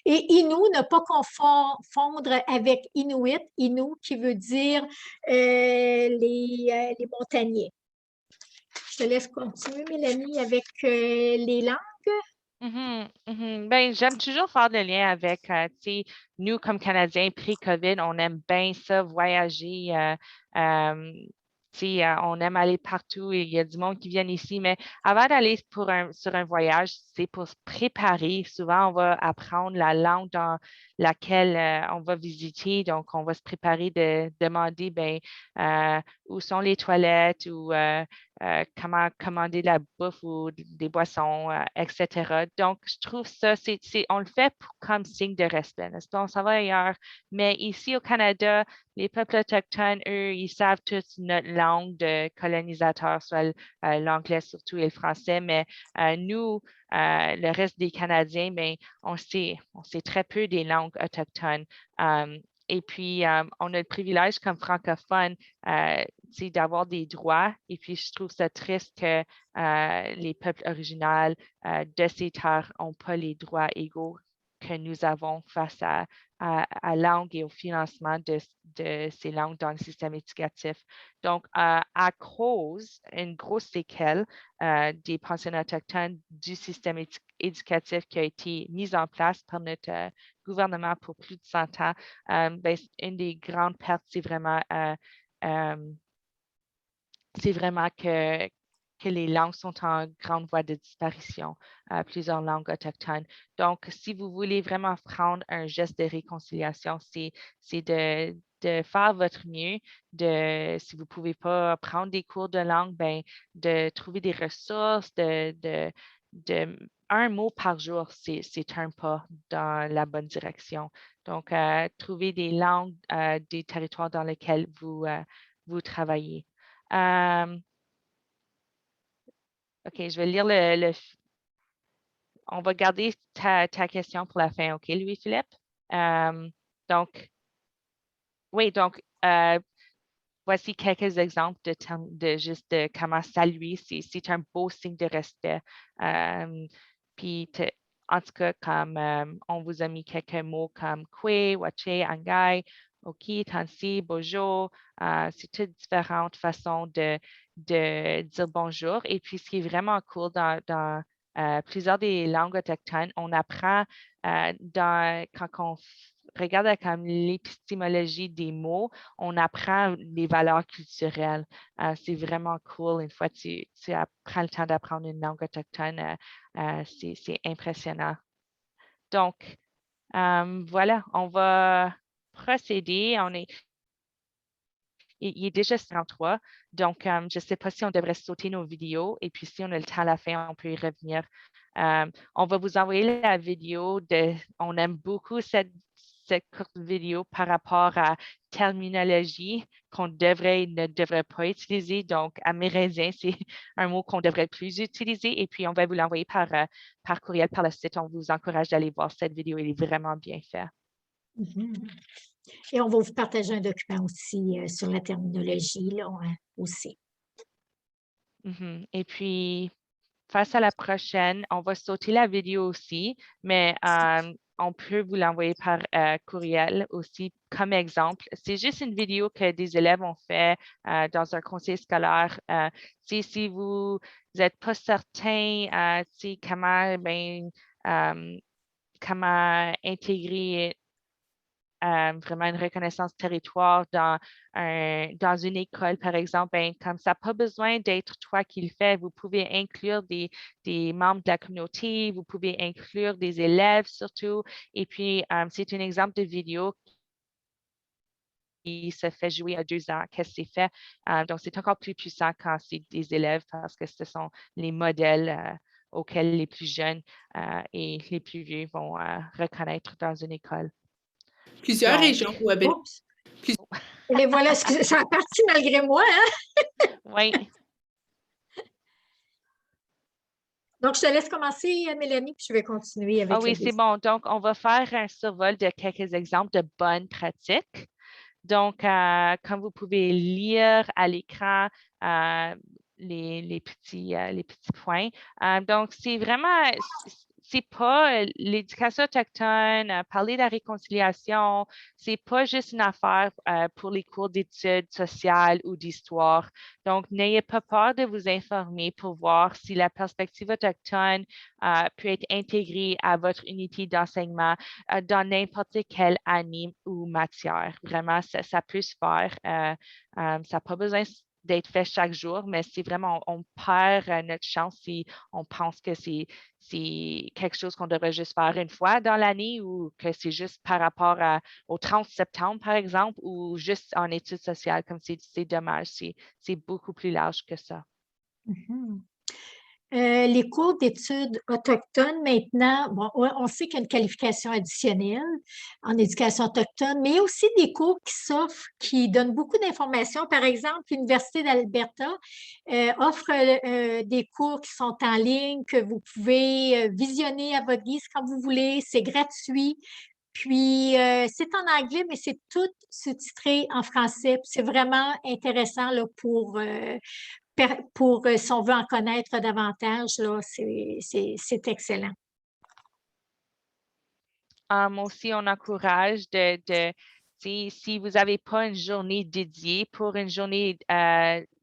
Et Innu, ne pas confondre avec Inuit, Innu qui veut dire les montagnais. Je te laisse continuer, Mélanie, avec les langues. Ben, j'aime toujours faire le lien avec, nous, comme Canadiens, pré-COVID, on aime bien ça, voyager. On aime aller partout et il y a du monde qui vient ici, mais avant d'aller sur un voyage, c'est pour se préparer. Souvent, on va apprendre la langue dans laquelle on va visiter. Donc, on va se préparer de demander où sont les toilettes ou comment commander la bouffe ou des boissons, etc. Donc, je trouve ça, on le fait comme signe de respect. On s'en va ailleurs. Mais ici au Canada, les peuples autochtones, eux, ils savent toute notre langue de colonisateur, soit l'anglais surtout et le français. Mais nous, le reste des Canadiens, on sait très peu des langues autochtones. Et puis, on a le privilège comme francophone d'avoir des droits. Et puis, je trouve ça triste que les peuples originaux de ces terres n'ont pas les droits égaux que nous avons face à la langue et au financement de ces langues dans le système éducatif. Donc, à cause, une grosse séquelle des pensionnats autochtones du système éducatif qui a été mis en place par notre gouvernement pour plus de 100 ans, une des grandes pertes, c'est vraiment que les langues sont en grande voie de disparition, plusieurs langues autochtones. Donc, si vous voulez vraiment prendre un geste de réconciliation, c'est de faire votre mieux, si vous ne pouvez pas prendre des cours de langue, de trouver des ressources, un mot par jour, c'est un pas dans la bonne direction. Donc, trouver des langues des territoires dans lesquels vous travaillez. OK, je vais lire on va garder ta question pour la fin, OK, Louis-Philippe? Donc, voici quelques exemples de comment saluer. C'est un beau signe de respect. Puis, en tout cas, comme on vous a mis quelques mots comme Kwe, Wache, Angai, OK, Tansi, Bojo. C'est toutes différentes façons de dire bonjour. Et puis, ce qui est vraiment cool dans plusieurs des langues autochtones, on apprend quand on regarde comme l'épistémologie des mots, on apprend les valeurs culturelles. C'est vraiment cool. Une fois que tu prends le temps d'apprendre une langue autochtone, c'est impressionnant. Donc, voilà, on va procéder. Il est déjà 33, donc je ne sais pas si on devrait sauter nos vidéos et puis si on a le temps à la fin, on peut y revenir. On va vous envoyer la vidéo. On aime beaucoup cette courte vidéo par rapport à terminologie qu'on devrait et ne devrait pas utiliser. Donc, amérindien, c'est un mot qu'on devrait plus utiliser et puis on va vous l'envoyer par courriel par le site. On vous encourage d'aller voir cette vidéo. Elle est vraiment bien faite. Et on va vous partager un document aussi sur la terminologie là, aussi. Et puis, face à la prochaine, on va sauter la vidéo aussi, mais on peut vous l'envoyer par courriel aussi comme exemple. C'est juste une vidéo que des élèves ont fait dans un conseil scolaire. Si vous n'êtes pas certain comment intégrer vraiment une reconnaissance territoire dans une école, par exemple, comme ça n'a pas besoin d'être toi qui le fais. Vous pouvez inclure des membres de la communauté, vous pouvez inclure des élèves surtout. Et puis, c'est un exemple de vidéo qui se fait jouer à 2 ans, qu'est-ce que c'est fait. Donc, c'est encore plus puissant quand c'est des élèves parce que ce sont les modèles auxquels les plus jeunes et les plus vieux vont reconnaître dans une école. Plusieurs régions où habitent. Les voilà, ça a parti malgré moi. Hein? Oui. Donc, je te laisse commencer, Mélanie, puis je vais continuer avec oui, c'est bon. Donc, on va faire un survol de quelques exemples de bonnes pratiques. Donc, comme vous pouvez lire à l'écran les petits points. Donc, c'est vraiment... C'est pas l'éducation autochtone, parler de la réconciliation, c'est pas juste une affaire pour les cours d'études sociales ou d'histoire. Donc, n'ayez pas peur de vous informer pour voir si la perspective autochtone peut être intégrée à votre unité d'enseignement dans n'importe quelle année ou matière. Vraiment, ça peut se faire. Ça n'a pas besoin d'être fait chaque jour, mais c'est vraiment, on perd notre chance si on pense que c'est quelque chose qu'on devrait juste faire une fois dans l'année ou que c'est juste par rapport au 30 septembre, par exemple, ou juste en études sociales, comme c'est dommage. C'est beaucoup plus large que ça. Les cours d'études autochtones, maintenant, bon, on sait qu'il y a une qualification additionnelle en éducation autochtone, mais il y a aussi des cours qui s'offrent, qui donnent beaucoup d'informations. Par exemple, l'Université d'Alberta offre des cours qui sont en ligne, que vous pouvez visionner à votre guise quand vous voulez. C'est gratuit. Puis, c'est en anglais, mais c'est tout sous-titré en français. C'est vraiment intéressant là, pour si on veut en connaître davantage, là, c'est excellent. Aussi, on encourage si vous n'avez pas une journée dédiée pour une journée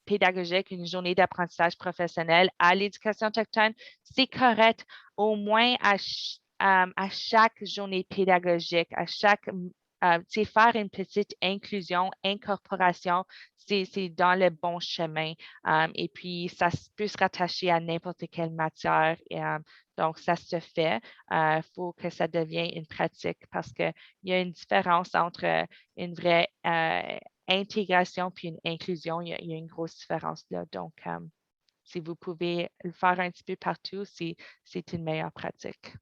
pédagogique, une journée d'apprentissage professionnel à l'éducation autochtone, c'est correct. Au moins à chaque journée pédagogique, à chaque faire une petite inclusion, incorporation, c'est dans le bon chemin. Et puis, ça peut se rattacher à n'importe quelle matière. Donc, ça se fait. Il faut que ça devienne une pratique parce qu'il y a une différence entre une vraie intégration puis une inclusion. Il y a une grosse différence là. Donc, si vous pouvez le faire un petit peu partout, c'est une meilleure pratique.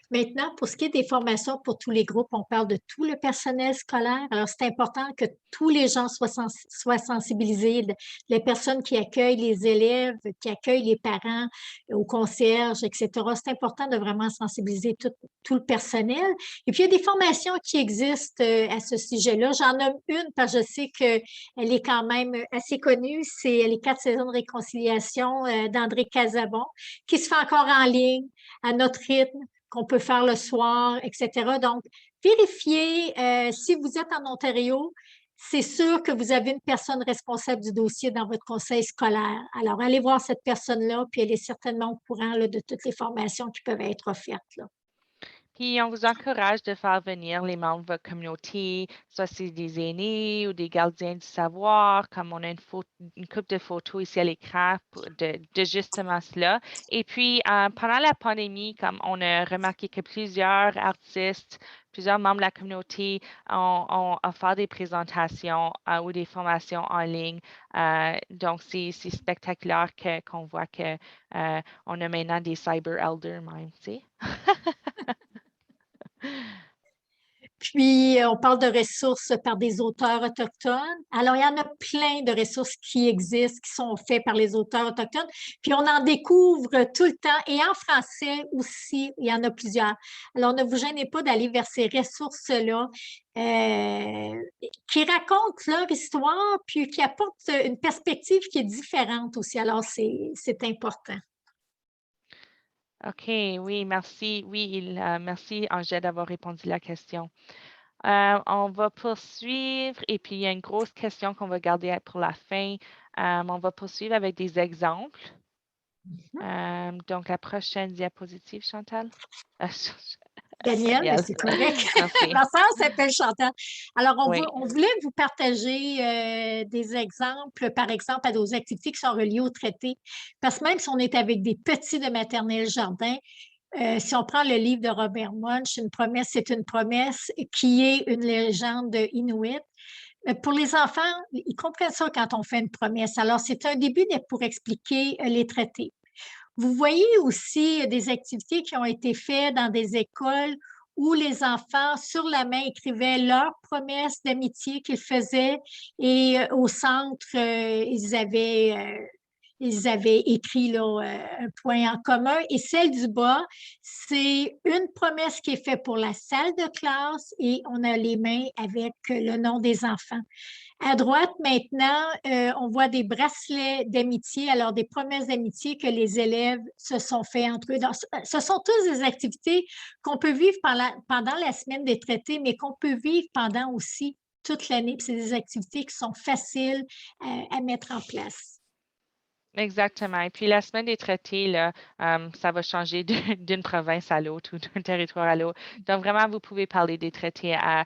Maintenant, pour ce qui est des formations pour tous les groupes, on parle de tout le personnel scolaire. Alors, c'est important que tous les gens soient sensibilisés, les personnes qui accueillent les élèves, qui accueillent les parents, au concierge, etc. C'est important de vraiment sensibiliser tout le personnel. Et puis, il y a des formations qui existent à ce sujet-là. J'en nomme une parce que je sais qu'elle est quand même assez connue. C'est les 4 saisons de réconciliation d'André Casabon, qui se fait encore en ligne à notre rythme, qu'on peut faire le soir, etc. Donc, vérifiez si vous êtes en Ontario, c'est sûr que vous avez une personne responsable du dossier dans votre conseil scolaire. Alors, allez voir cette personne-là, puis elle est certainement au courant là, de toutes les formations qui peuvent être offertes. Là. Puis, on vous encourage de faire venir les membres de votre communauté, soit c'est des aînés ou des gardiens du savoir, comme on a une couple de photos ici à l'écran de justement cela. Et puis, pendant la pandémie, comme on a remarqué que plusieurs artistes, plusieurs membres de la communauté ont offert des présentations ou des formations en ligne. Donc, c'est spectaculaire qu'on voit qu'on a maintenant des cyber elders même, tu sais. Puis, on parle de ressources par des auteurs autochtones. Alors, il y en a plein de ressources qui existent, qui sont faites par les auteurs autochtones. Puis, on en découvre tout le temps. Et en français aussi, il y en a plusieurs. Alors, ne vous gênez pas d'aller vers ces ressources-là qui racontent leur histoire, puis qui apportent une perspective qui est différente aussi. Alors, c'est important. OK, oui, merci. Oui, merci, Angèle, d'avoir répondu à la question. On va poursuivre, et puis il y a une grosse question qu'on va garder pour la fin. On va poursuivre avec des exemples. Donc, la prochaine diapositive, Chantal. Daniel, mais c'est correct. Ma soeur s'appelle Chantal. Alors, on voulait vous partager des exemples, par exemple, à nos activités qui sont reliées au traité. Parce que même si on est avec des petits de maternelle jardin, si on prend le livre de Robert Munch, c'est une promesse qui est une légende inuit. Pour les enfants, ils comprennent ça quand on fait une promesse. Alors, c'est un début pour expliquer les traités. Vous voyez aussi des activités qui ont été faites dans des écoles où les enfants, sur la main, écrivaient leurs promesses d'amitié qu'ils faisaient et au centre, ils avaient écrit là, un point en commun. Et celle du bas, c'est une promesse qui est faite pour la salle de classe et on a les mains avec le nom des enfants. À droite, maintenant, on voit des bracelets d'amitié, alors des promesses d'amitié que les élèves se sont fait entre eux. Donc, ce sont toutes des activités qu'on peut vivre pendant la semaine des traités, mais qu'on peut vivre pendant aussi toute l'année. C'est des activités qui sont faciles à mettre en place. Exactement. Et puis la semaine des traités, là, ça va changer d'une province à l'autre ou d'un territoire à l'autre. Donc vraiment, vous pouvez parler des traités à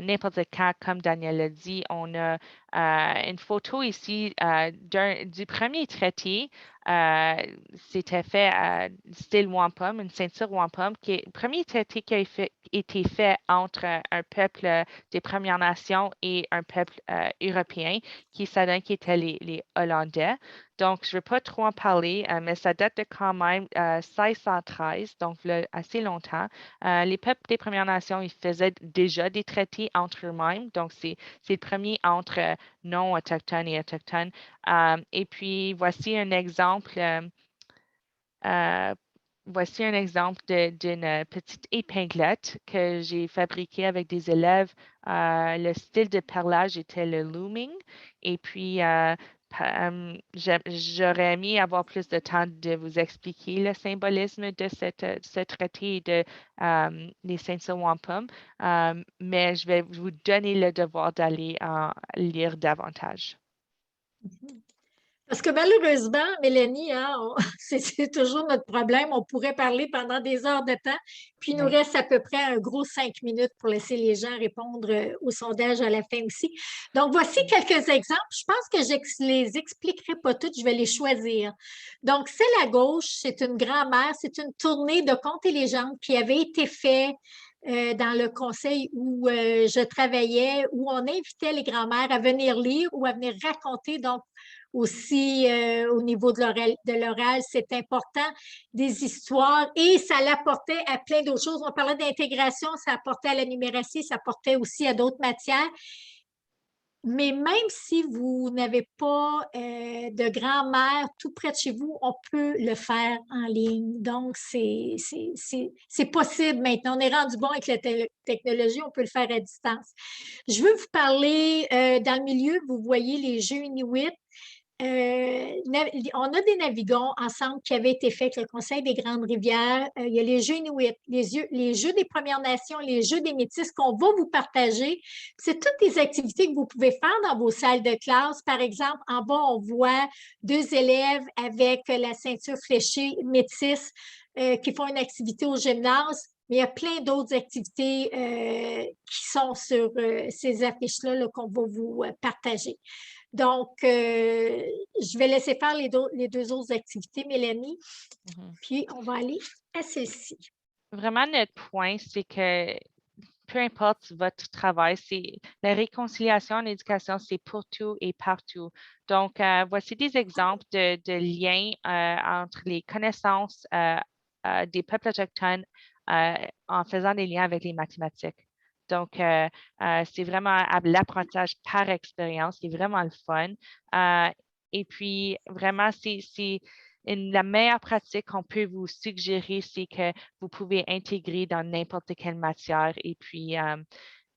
n'importe quand, comme Daniel l'a dit. On a une photo ici du premier traité. C'était fait style wampum, une ceinture wampum, qui est le premier traité qui a été fait entre un peuple des Premières Nations et un peuple européen, qui étaient les Hollandais. Donc, je ne veux pas trop en parler, mais ça date de quand même 1613, donc assez longtemps. Les peuples des Premières Nations, ils faisaient déjà des traités entre eux-mêmes. Donc, c'est le premier entre non-autochtones et autochtones. Et puis, voici un exemple voici un exemple d'une petite épinglette que j'ai fabriquée avec des élèves. Le style de perlage était le looming. Et puis, j'aurais aimé avoir plus de temps de vous expliquer le symbolisme de ce traité et de les ceintures wampum, mais je vais vous donner le devoir d'aller lire davantage. Parce que malheureusement, Mélanie, hein, c'est toujours notre problème. On pourrait parler pendant des heures de temps, puis il nous Oui. reste à peu près un gros 5 minutes pour laisser les gens répondre au sondage à la fin aussi. Donc, voici quelques exemples. Je pense que je ne les expliquerai pas toutes, je vais les choisir. Donc, celle à gauche, c'est une grand-mère, c'est une tournée de contes et légendes qui avait été faite dans le conseil où je travaillais, où on invitait les grands-mères à venir lire ou à venir raconter. Donc, aussi au niveau de l'oral, c'est important, des histoires, et ça l'apportait à plein d'autres choses. On parlait d'intégration, ça apportait à la numératie, ça apportait aussi à d'autres matières. Mais même si vous n'avez pas de grand-mère tout près de chez vous, on peut le faire en ligne. Donc, c'est possible maintenant. On est rendu bon avec la technologie, on peut le faire à distance. Je veux vous parler, dans le milieu, vous voyez les jeux Inuit. On a des navigants ensemble qui avaient été faits avec le Conseil des Grandes Rivières. Il y a les Jeux Inuits, les Jeux des Premières Nations, les Jeux des Métis qu'on va vous partager. C'est toutes des activités que vous pouvez faire dans vos salles de classe. Par exemple, en bas, on voit 2 élèves avec la ceinture fléchée métis qui font une activité au gymnase. Mais il y a plein d'autres activités qui sont sur ces affiches-là là, qu'on va vous partager. Donc, je vais laisser faire les 2 autres activités, Mélanie, puis on va aller à celle-ci. Vraiment, notre point, c'est que peu importe votre travail, c'est la réconciliation en éducation, c'est pour tout et partout. Donc, voici des exemples de liens entre les connaissances des peuples autochtones en faisant des liens avec les mathématiques. Donc, c'est vraiment l'apprentissage par expérience qui est vraiment le fun. Et puis, vraiment, la meilleure pratique qu'on peut vous suggérer, c'est que vous pouvez intégrer dans n'importe quelle matière. Et puis,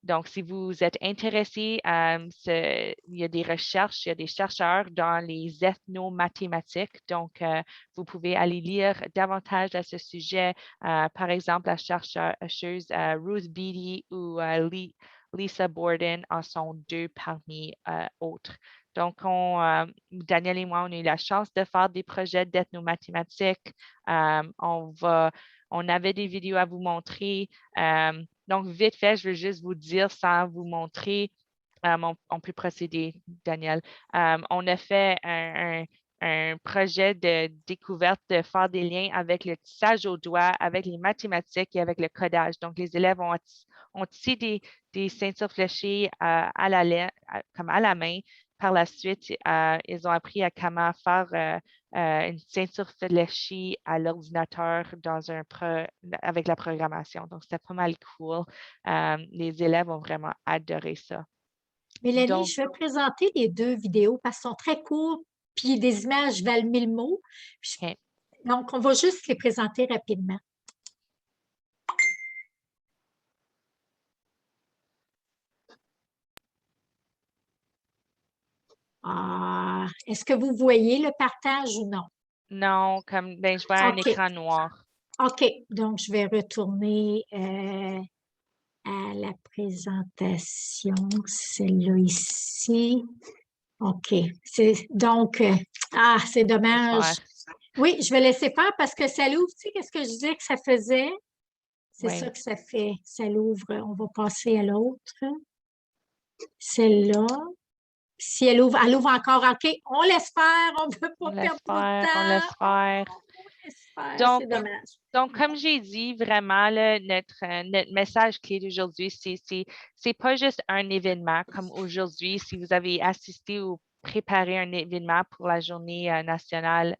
donc, si vous êtes intéressé, il y a des recherches, il y a des chercheurs dans les ethnomathématiques. Donc, vous pouvez aller lire davantage à ce sujet. Par exemple, la chercheuse Ruth Beatty ou Lisa Borden en sont 2 parmi autres. Donc, Daniel et moi, on a eu la chance de faire des projets d'ethnomathématiques. On avait des vidéos à vous montrer. Donc, vite fait, je veux juste vous dire sans vous montrer. On peut procéder, Daniel. On a fait un projet de découverte de faire des liens avec le tissage au doigt, avec les mathématiques et avec le codage. Donc, les élèves ont tissé des ceintures fléchées comme à la main. Par la suite, ils ont appris à comment faire une ceinture fléchée à l'ordinateur avec la programmation. Donc, c'était pas mal cool. Les élèves ont vraiment adoré ça. Mélanie, Donc, je vais présenter les 2 vidéos parce qu'elles sont très courtes, puis des images valent 1000 mots. OK. Donc, on va juste les présenter rapidement. Est-ce que vous voyez le partage ou non? Non, je vois un écran noir. OK, donc je vais retourner à la présentation, celle-là ici. OK, donc, c'est dommage. Oui, je vais laisser faire parce que ça l'ouvre. Tu sais, qu'est-ce que je disais que ça faisait? C'est ça que ça fait. Ça l'ouvre. On va passer à l'autre. Celle-là. Si elle ouvre encore. OK, on laisse faire. On ne veut pas perdre trop de temps. On laisse faire. C'est dommage. Donc, comme j'ai dit, vraiment, notre message clé d'aujourd'hui, c'est pas juste un événement comme aujourd'hui. Si vous avez assisté ou préparé un événement pour la Journée nationale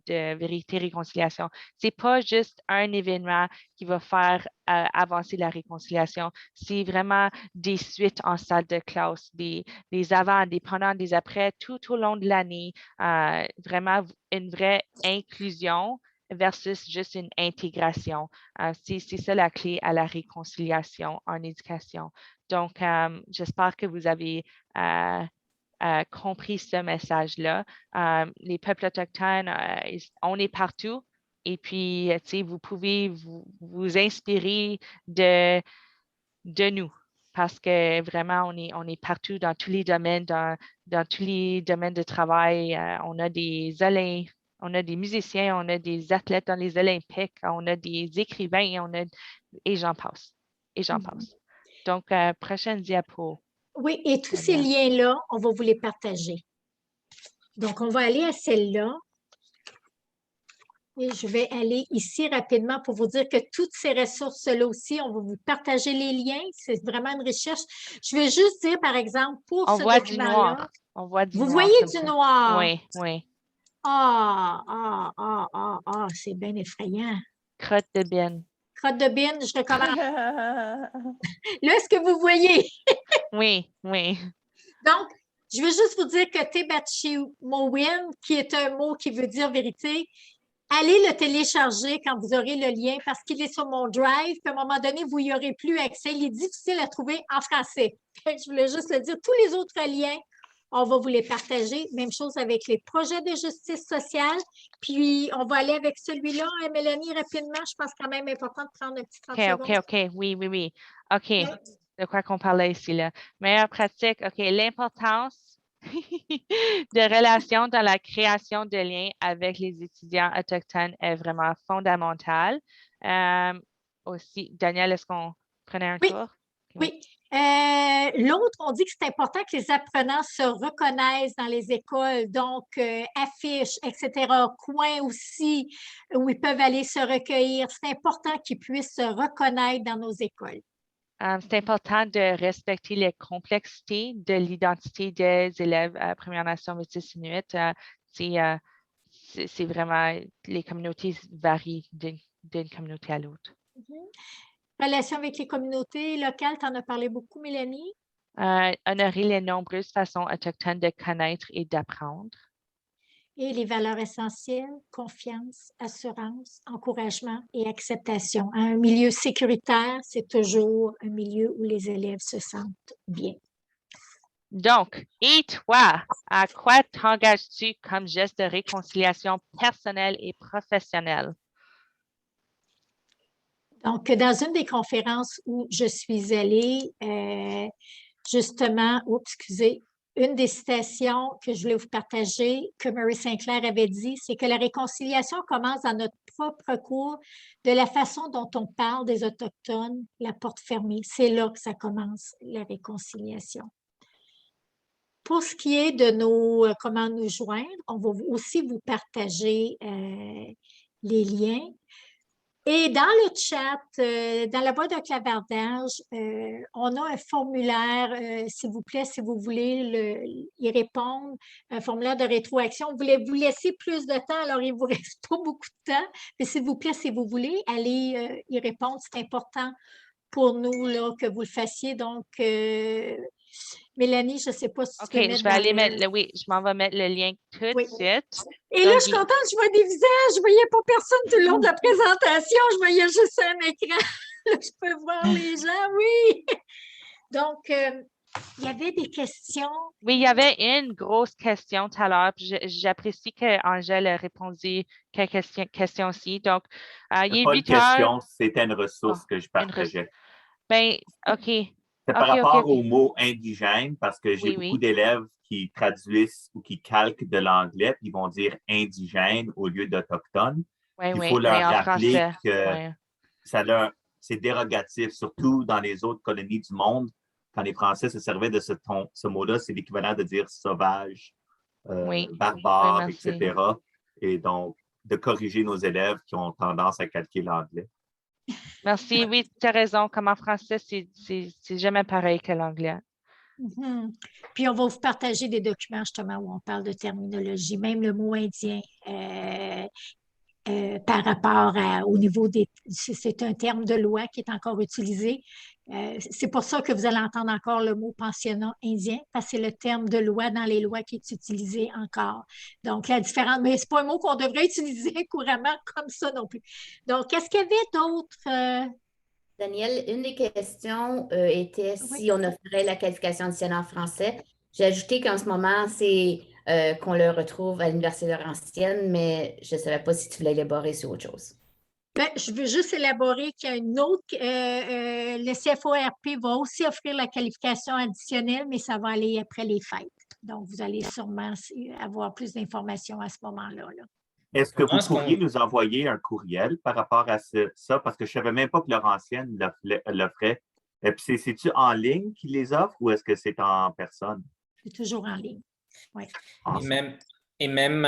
de vérité et réconciliation, c'est pas juste un événement qui va faire avancer la réconciliation. C'est vraiment des suites en salle de classe, des avant, des pendant, des après, tout au long de l'année. Vraiment une vraie inclusion versus juste une intégration. C'est ça la clé à la réconciliation en éducation. Donc, j'espère que vous avez compris ce message-là. Les peuples autochtones, on est partout. Et puis, vous pouvez vous inspirer de nous parce que vraiment, on est partout dans tous les domaines, dans tous les domaines de travail. On a des musiciens, on a des athlètes dans les Olympiques, on a des écrivains, et j'en passe. Et j'en passe. Donc, prochaine diapo. Oui, et tous ces liens-là, on va vous les partager. Donc, on va aller à celle-là. Et je vais aller ici rapidement pour vous dire que toutes ces ressources-là aussi, on va vous partager les liens. C'est vraiment une recherche. Je vais juste dire, par exemple, pour on ce voit document-là. Du noir. On voit du vous noir. Voyez du noir? Oui, oui. C'est bien effrayant. Crotte de bine. Crotte de bine, je recommence. Là, est-ce que vous voyez? Oui, oui. Donc, je veux juste vous dire que Tebachiwin, qui est un mot qui veut dire vérité, allez le télécharger quand vous aurez le lien parce qu'il est sur mon drive. Puis à un moment donné, vous n'y aurez plus accès. Il est difficile à trouver en français. Je voulais juste le dire. Tous les autres liens, on va vous les partager. Même chose avec les projets de justice sociale. Puis, on va aller avec celui-là. Mélanie, rapidement, je pense quand même important de prendre un petit 30 secondes. OK. Oui. OK. De quoi qu'on parlait ici, là? Meilleure pratique. OK. L'importance de relations dans la création de liens avec les étudiants autochtones est vraiment fondamentale. Aussi, Daniel, est-ce qu'on prenait un tour? Oui. L'autre, on dit que c'est important que les apprenants se reconnaissent dans les écoles, donc affiches, etc., coins aussi où ils peuvent aller se recueillir. C'est important qu'ils puissent se reconnaître dans nos écoles. C'est important de respecter les complexités de l'identité des élèves à Première Nation Métis Inuit. C'est vraiment, les communautés varient d'une communauté à l'autre. Relation avec les communautés locales, tu en as parlé beaucoup, Mélanie. Honorer les nombreuses façons autochtones de connaître et d'apprendre. Et les valeurs essentielles, confiance, assurance, encouragement et acceptation. Un milieu sécuritaire, c'est toujours un milieu où les élèves se sentent bien. Donc, et toi, à quoi t'engages-tu comme geste de réconciliation personnelle et professionnelle? Donc, dans une des conférences où je suis allée, justement, une des citations que je voulais vous partager, que Murray Sinclair avait dit, c'est que la réconciliation commence dans notre propre cours, de la façon dont on parle des Autochtones, la porte fermée. C'est là que ça commence, la réconciliation. Pour ce qui est de comment nous joindre, on va aussi vous partager les liens. Et dans le chat, dans la boîte de clavardage, on a un formulaire, s'il vous plaît, si vous voulez y répondre, un formulaire de rétroaction. On voulait vous laisser plus de temps, alors il ne vous reste pas beaucoup de temps, mais s'il vous plaît, si vous voulez, allez y répondre. C'est important pour nous là, que vous le fassiez. Donc, Mélanie, je ne sais pas si tu veux mettre je vais aller mettre oui, je m'en vais mettre le lien tout de suite. Et là, je suis contente, je vois des visages. Je ne voyais pas personne tout le long de la présentation. Je voyais juste un écran. Là, je peux voir les gens, oui. Donc, il y avait des questions. Oui, il y avait une grosse question tout à l'heure. J'apprécie qu'Angèle ait répondu quelques questions aussi. Donc, il est 8 heures. C'était une ressource que je partageais. Ben, OK. C'est par rapport au mot indigène, parce que j'ai beaucoup d'élèves qui traduisent ou qui calquent de l'anglais, puis ils vont dire indigène au lieu d'autochtone. Il faut leur rappeler que c'est dérogatif, surtout dans les autres colonies du monde. Quand les Français se servaient de ce mot-là, c'est l'équivalent de dire sauvage, barbare, etc. Et donc, de corriger nos élèves qui ont tendance à calquer l'anglais. Merci. Oui, tu as raison. Comme en français, c'est jamais pareil que l'anglais. Puis, on va vous partager des documents justement où on parle de terminologie, même le mot indien. Par rapport au niveau des... C'est un terme de loi qui est encore utilisé. C'est pour ça que vous allez entendre encore le mot pensionnat indien, parce que c'est le terme de loi dans les lois qui est utilisé encore. Donc, la différence, mais ce n'est pas un mot qu'on devrait utiliser couramment comme ça non plus. Donc, qu'est-ce qu'il y avait d'autre? Daniel, une des questions était Oui. si on offrait la qualification additionnelle en français. J'ai ajouté qu'en ce moment, c'est qu'on le retrouve à l'Université Laurentienne, mais je ne savais pas si tu voulais élaborer sur autre chose. Ben, je veux juste élaborer qu'il y a une autre. Le CFORP va aussi offrir la qualification additionnelle, mais ça va aller après les fêtes. Donc, vous allez sûrement avoir plus d'informations à ce moment-là. Là. Est-ce que vous pourriez nous envoyer un courriel par rapport à ça? Parce que je ne savais même pas que Laurentienne l'offrait. Et puis, c'est-tu en ligne qu'ils les offrent ou est-ce que c'est en personne? C'est toujours en ligne. Oui. Et même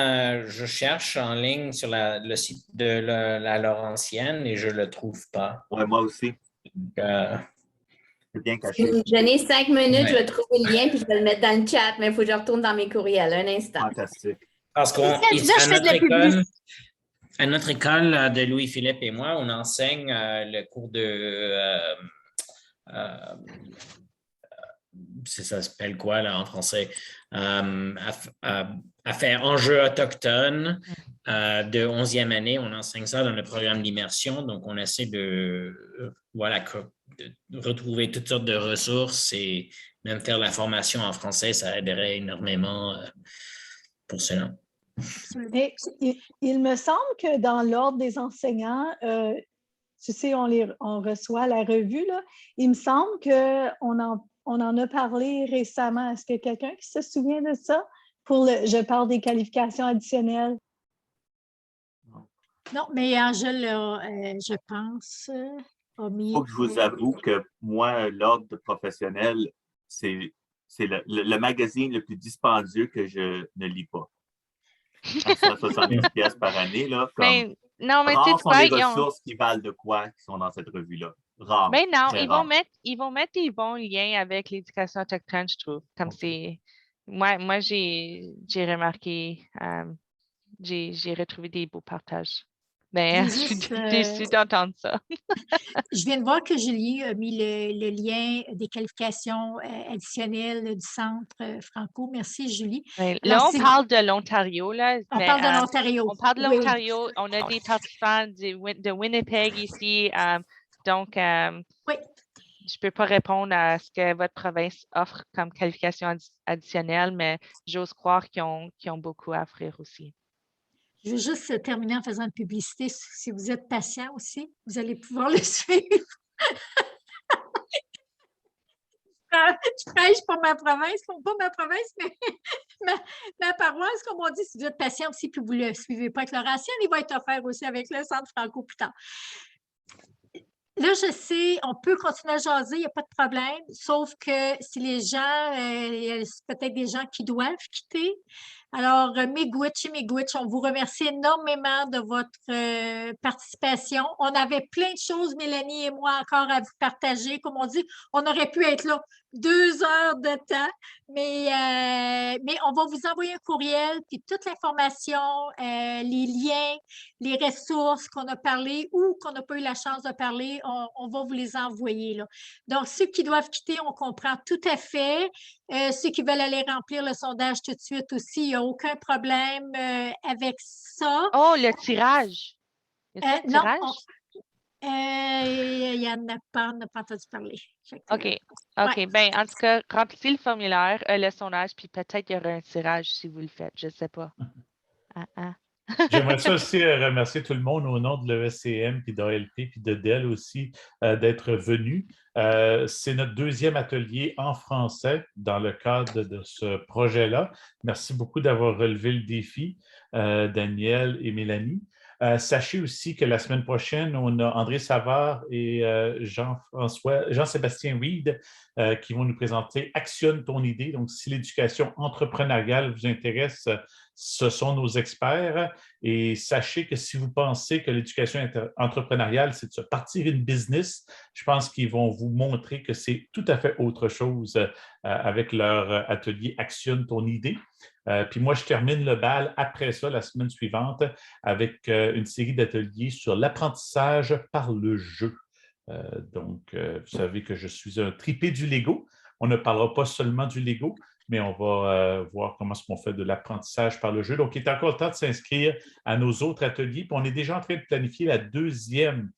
je cherche en ligne sur le site de la Laurentienne et je ne le trouve pas. Oui, moi aussi. C'est bien caché. J'en ai 5 minutes, je vais trouver le lien puis je vais le mettre dans le chat, mais il faut que je retourne dans mes courriels. Un instant. Fantastique. Parce qu'à notre école de Louis-Philippe et moi, on enseigne le cours de... ça s'appelle quoi là en français? À faire enjeux autochtones de 11e année. On enseigne ça dans le programme d'immersion. Donc, on essaie de retrouver toutes sortes de ressources et même faire la formation en français, ça aiderait énormément pour cela. Et, il me semble que dans l'ordre des enseignants, tu sais, on reçoit la revue, là. Il me semble qu'on en a parlé récemment. Est-ce qu'il y a quelqu'un qui se souvient de ça? Je parle des qualifications additionnelles. Non, mais Angèle, je pense, a mis... Il faut que je vous avoue que moi, l'ordre professionnel, c'est le magazine le plus dispendieux que je ne lis pas. 170$ par année, là. Non, mais rares tu sont les ressources qui valent de quoi qui sont dans cette revue-là. Rare. Mais non, ils rare. vont mettre des bons liens avec l'éducation autochtone, je trouve. Comme c'est. Moi j'ai remarqué, j'ai retrouvé des beaux partages. Mais je suis déçue d'entendre ça. Je viens de voir que Julie a mis le lien des qualifications additionnelles du Centre Franco. Merci, Julie. Là, alors, on parle de l'Ontario. On parle de l'Ontario. On parle de l'Ontario. Oui. On a des participants de Winnipeg ici. Donc, oui. Je ne peux pas répondre à ce que votre province offre comme qualification additionnelle, mais j'ose croire qu'ils ont beaucoup à offrir aussi. Je veux juste terminer en faisant une publicité. Si vous êtes patient aussi, vous allez pouvoir le suivre. Je prêche pour ma province, pas ma province, mais ma paroisse, comme on dit, si vous êtes patient aussi, puis vous ne le suivez pas avec Laurentienne, il va être offert aussi avec le Centre Franco plus tard. Là, je sais, on peut continuer à jaser, il n'y a pas de problème, sauf que si les gens, il y a peut-être des gens qui doivent quitter. Alors, Miigwech, on vous remercie énormément de votre participation. On avait plein de choses, Mélanie et moi, encore à vous partager. Comme on dit, on aurait pu être là 2 heures de temps, mais on va vous envoyer un courriel, puis toute l'information, les liens, les ressources qu'on a parlé ou qu'on n'a pas eu la chance de parler, on va vous les envoyer, là. Donc, ceux qui doivent quitter, on comprend tout à fait. Ceux qui veulent aller remplir le sondage tout de suite aussi, il n'y a aucun problème avec ça. Oh, le tirage! Non, il n'y en a pas, on n'a pas entendu parler. OK. Ouais. Ben, en tout cas, remplissez le formulaire, le sondage, puis peut-être qu'il y aura un tirage si vous le faites. Je ne sais pas. J'aimerais ça aussi remercier tout le monde au nom de l'ESCM, puis d'ALP, puis de DEL aussi, d'être venus. C'est notre 2e atelier en français dans le cadre de ce projet-là. Merci beaucoup d'avoir relevé le défi, Daniel et Mélanie. Sachez aussi que la semaine prochaine, on a André Savard et Jean-Sébastien Reed qui vont nous présenter Actionne ton idée. Donc, si l'éducation entrepreneuriale vous intéresse, ce sont nos experts. Et sachez que si vous pensez que l'éducation entrepreneuriale, c'est de se partir une business, je pense qu'ils vont vous montrer que c'est tout à fait autre chose avec leur atelier Actionne ton idée. Puis moi, je termine le bal après ça, la semaine suivante, avec une série d'ateliers sur l'apprentissage par le jeu. Vous savez que je suis un tripé du Lego. On ne parlera pas seulement du Lego, mais on va voir comment est-ce qu'on fait de l'apprentissage par le jeu. Donc, il est encore temps de s'inscrire à nos autres ateliers. Puis on est déjà en train de planifier la 2e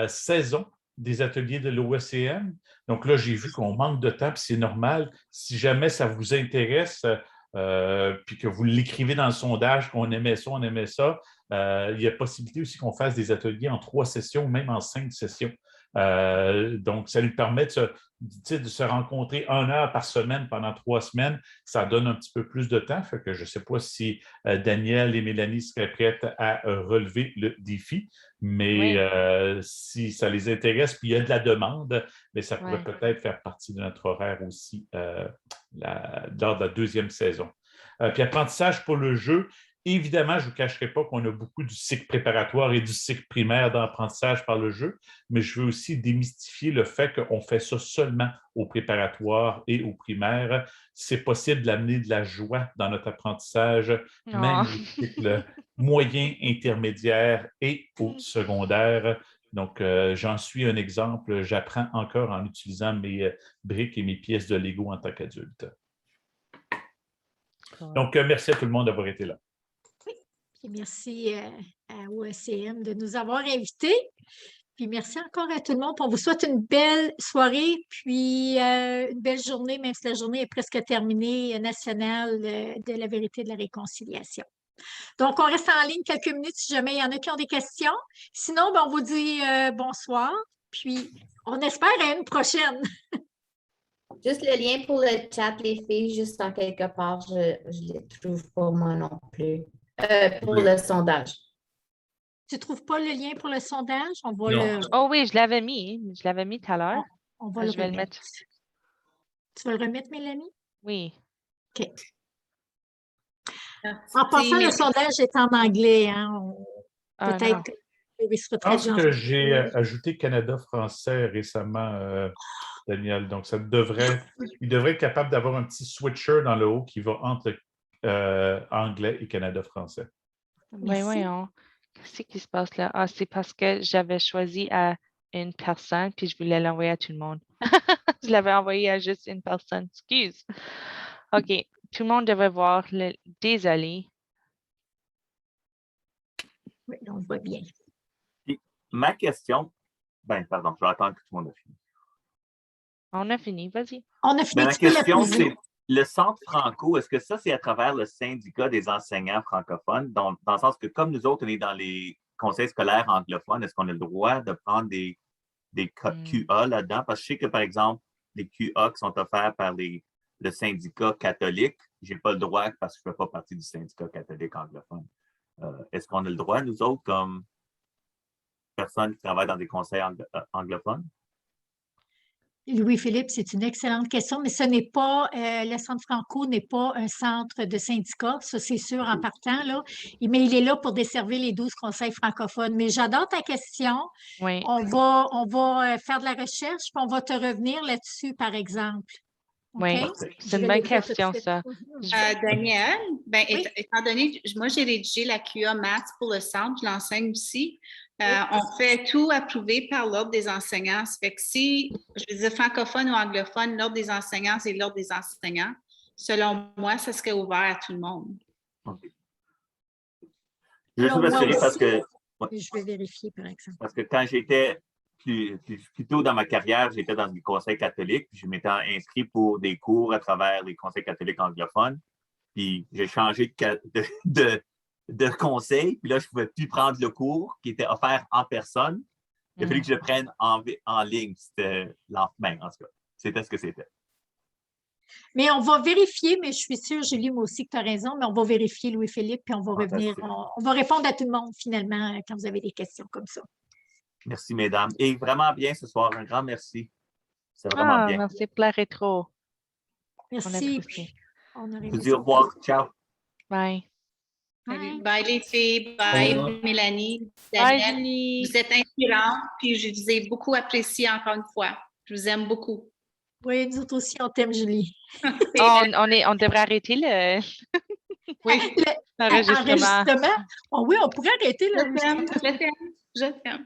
saison des ateliers de l'OSCM. Donc là, j'ai vu qu'on manque de temps, puis c'est normal. Si jamais ça vous intéresse, puis que vous l'écrivez dans le sondage, qu'on aimait ça, il y a possibilité aussi qu'on fasse des ateliers en 3 sessions ou même en 5 sessions. Donc, ça lui permet de se rencontrer 1 heure par semaine pendant 3 semaines. Ça donne un petit peu plus de temps. Fait que je ne sais pas si Daniel et Mélanie seraient prêtes à relever le défi, mais si ça les intéresse, puis il y a de la demande, mais ça pourrait peut-être faire partie de notre horaire aussi lors de la 2e saison. Puis apprentissage pour le jeu. Évidemment, je ne vous cacherai pas qu'on a beaucoup du cycle préparatoire et du cycle primaire d'apprentissage par le jeu, mais je veux aussi démystifier le fait qu'on fait ça seulement au préparatoire et au primaire. C'est possible d'amener de la joie dans notre apprentissage, même au cycle moyen, intermédiaire et au secondaire. Donc, j'en suis un exemple. J'apprends encore en utilisant mes briques et mes pièces de Lego en tant qu'adulte. Donc, merci à tout le monde d'avoir été là. Puis merci à OSCM de nous avoir invités. Puis merci encore à tout le monde. On vous souhaite une belle soirée, puis une belle journée, même si la journée est presque terminée, nationale de la vérité et de la réconciliation. Donc, on reste en ligne quelques minutes si jamais il y en a qui ont des questions. Sinon, on vous dit bonsoir, puis on espère à une prochaine. Juste le lien pour le chat, les filles, juste en quelque part, je ne les trouve pas moi non plus. Pour le sondage. Tu ne trouves pas le lien pour le sondage? On va le... Oh oui, je l'avais mis. Je l'avais mis tout à l'heure. On va le remettre. Tu vas le remettre, Mélanie? Oui. OK. En passant, le sondage est en anglais. Hein? Peut-être que je pense que j'ai ajouté Canada français récemment, Daniel. Donc, il devrait être capable d'avoir un petit switcher dans le haut qui va entre anglais et Canada français. Oui, voyons. Qu'est-ce qui se passe là? Ah, c'est parce que j'avais choisi à une personne puis je voulais l'envoyer à tout le monde. Je l'avais envoyé à juste une personne. Excuse. OK. Tout le monde devrait voir le désolé. Oui, on le voit bien. Puis, ma question, pardon, je vais attendre que tout le monde a fini. On a fini, vas-y. On a fini. Ma question, c'est le Centre Franco, est-ce que ça, c'est à travers le syndicat des enseignants francophones, dans le sens que comme nous autres, on est dans les conseils scolaires anglophones, est-ce qu'on a le droit de prendre des QA là-dedans? Parce que je sais que, par exemple, les QA qui sont offerts par le syndicat catholique, je n'ai pas le droit parce que je ne fais pas partie du syndicat catholique anglophone. Est-ce qu'on a le droit, nous autres, comme personnes qui travaillent dans des conseils anglophones? Louis-Philippe, c'est une excellente question, mais ce n'est pas, le Centre Franco n'est pas un centre de syndicat, ça c'est sûr en partant, là. Mais il est là pour desservir les 12 conseils francophones. Mais j'adore ta question. Oui. On va faire de la recherche, puis on va te revenir là-dessus, par exemple. Oui, okay? C'est une bonne question, ça. Daniel, oui? Étant donné, moi j'ai rédigé la QA Maths pour le centre, je l'enseigne aussi. On fait tout approuvé par l'Ordre des enseignants. Ça fait que si, je veux dire francophone ou anglophone, l'Ordre des enseignants, c'est l'Ordre des enseignants. Selon moi, ça serait ouvert à tout le monde. Okay. Je vais m'assurer parce que... Je vais vérifier, par exemple. Parce que quand j'étais plus tôt dans ma carrière, j'étais dans des conseils catholiques. Je m'étais inscrit pour des cours à travers les conseils catholiques anglophones. Puis j'ai changé de conseil. Puis là, je ne pouvais plus prendre le cours qui était offert en personne. Il a fallu que je le prenne en ligne. C'était l'enfer, en tout cas. C'était ce que c'était. Mais on va vérifier, mais je suis sûre, Julie, moi aussi, que tu as raison, mais on va vérifier, Louis-Philippe, puis on va revenir. On va répondre à tout le monde, finalement, quand vous avez des questions comme ça. Merci, mesdames. Et vraiment bien ce soir. Un grand merci. C'est vraiment bien. Merci pour la rétro. Merci. Je vous dis au revoir. Ciao. Bye. Bye les filles. Bye Mélanie. Daniel. Bye, vous êtes inspirants, puis je vous ai beaucoup apprécié encore une fois. Je vous aime beaucoup. Oui, nous autres aussi, on t'aime, Julie. On devrait arrêter l'enregistrement. Oui, on pourrait arrêter l'enregistrement. Je t'aime.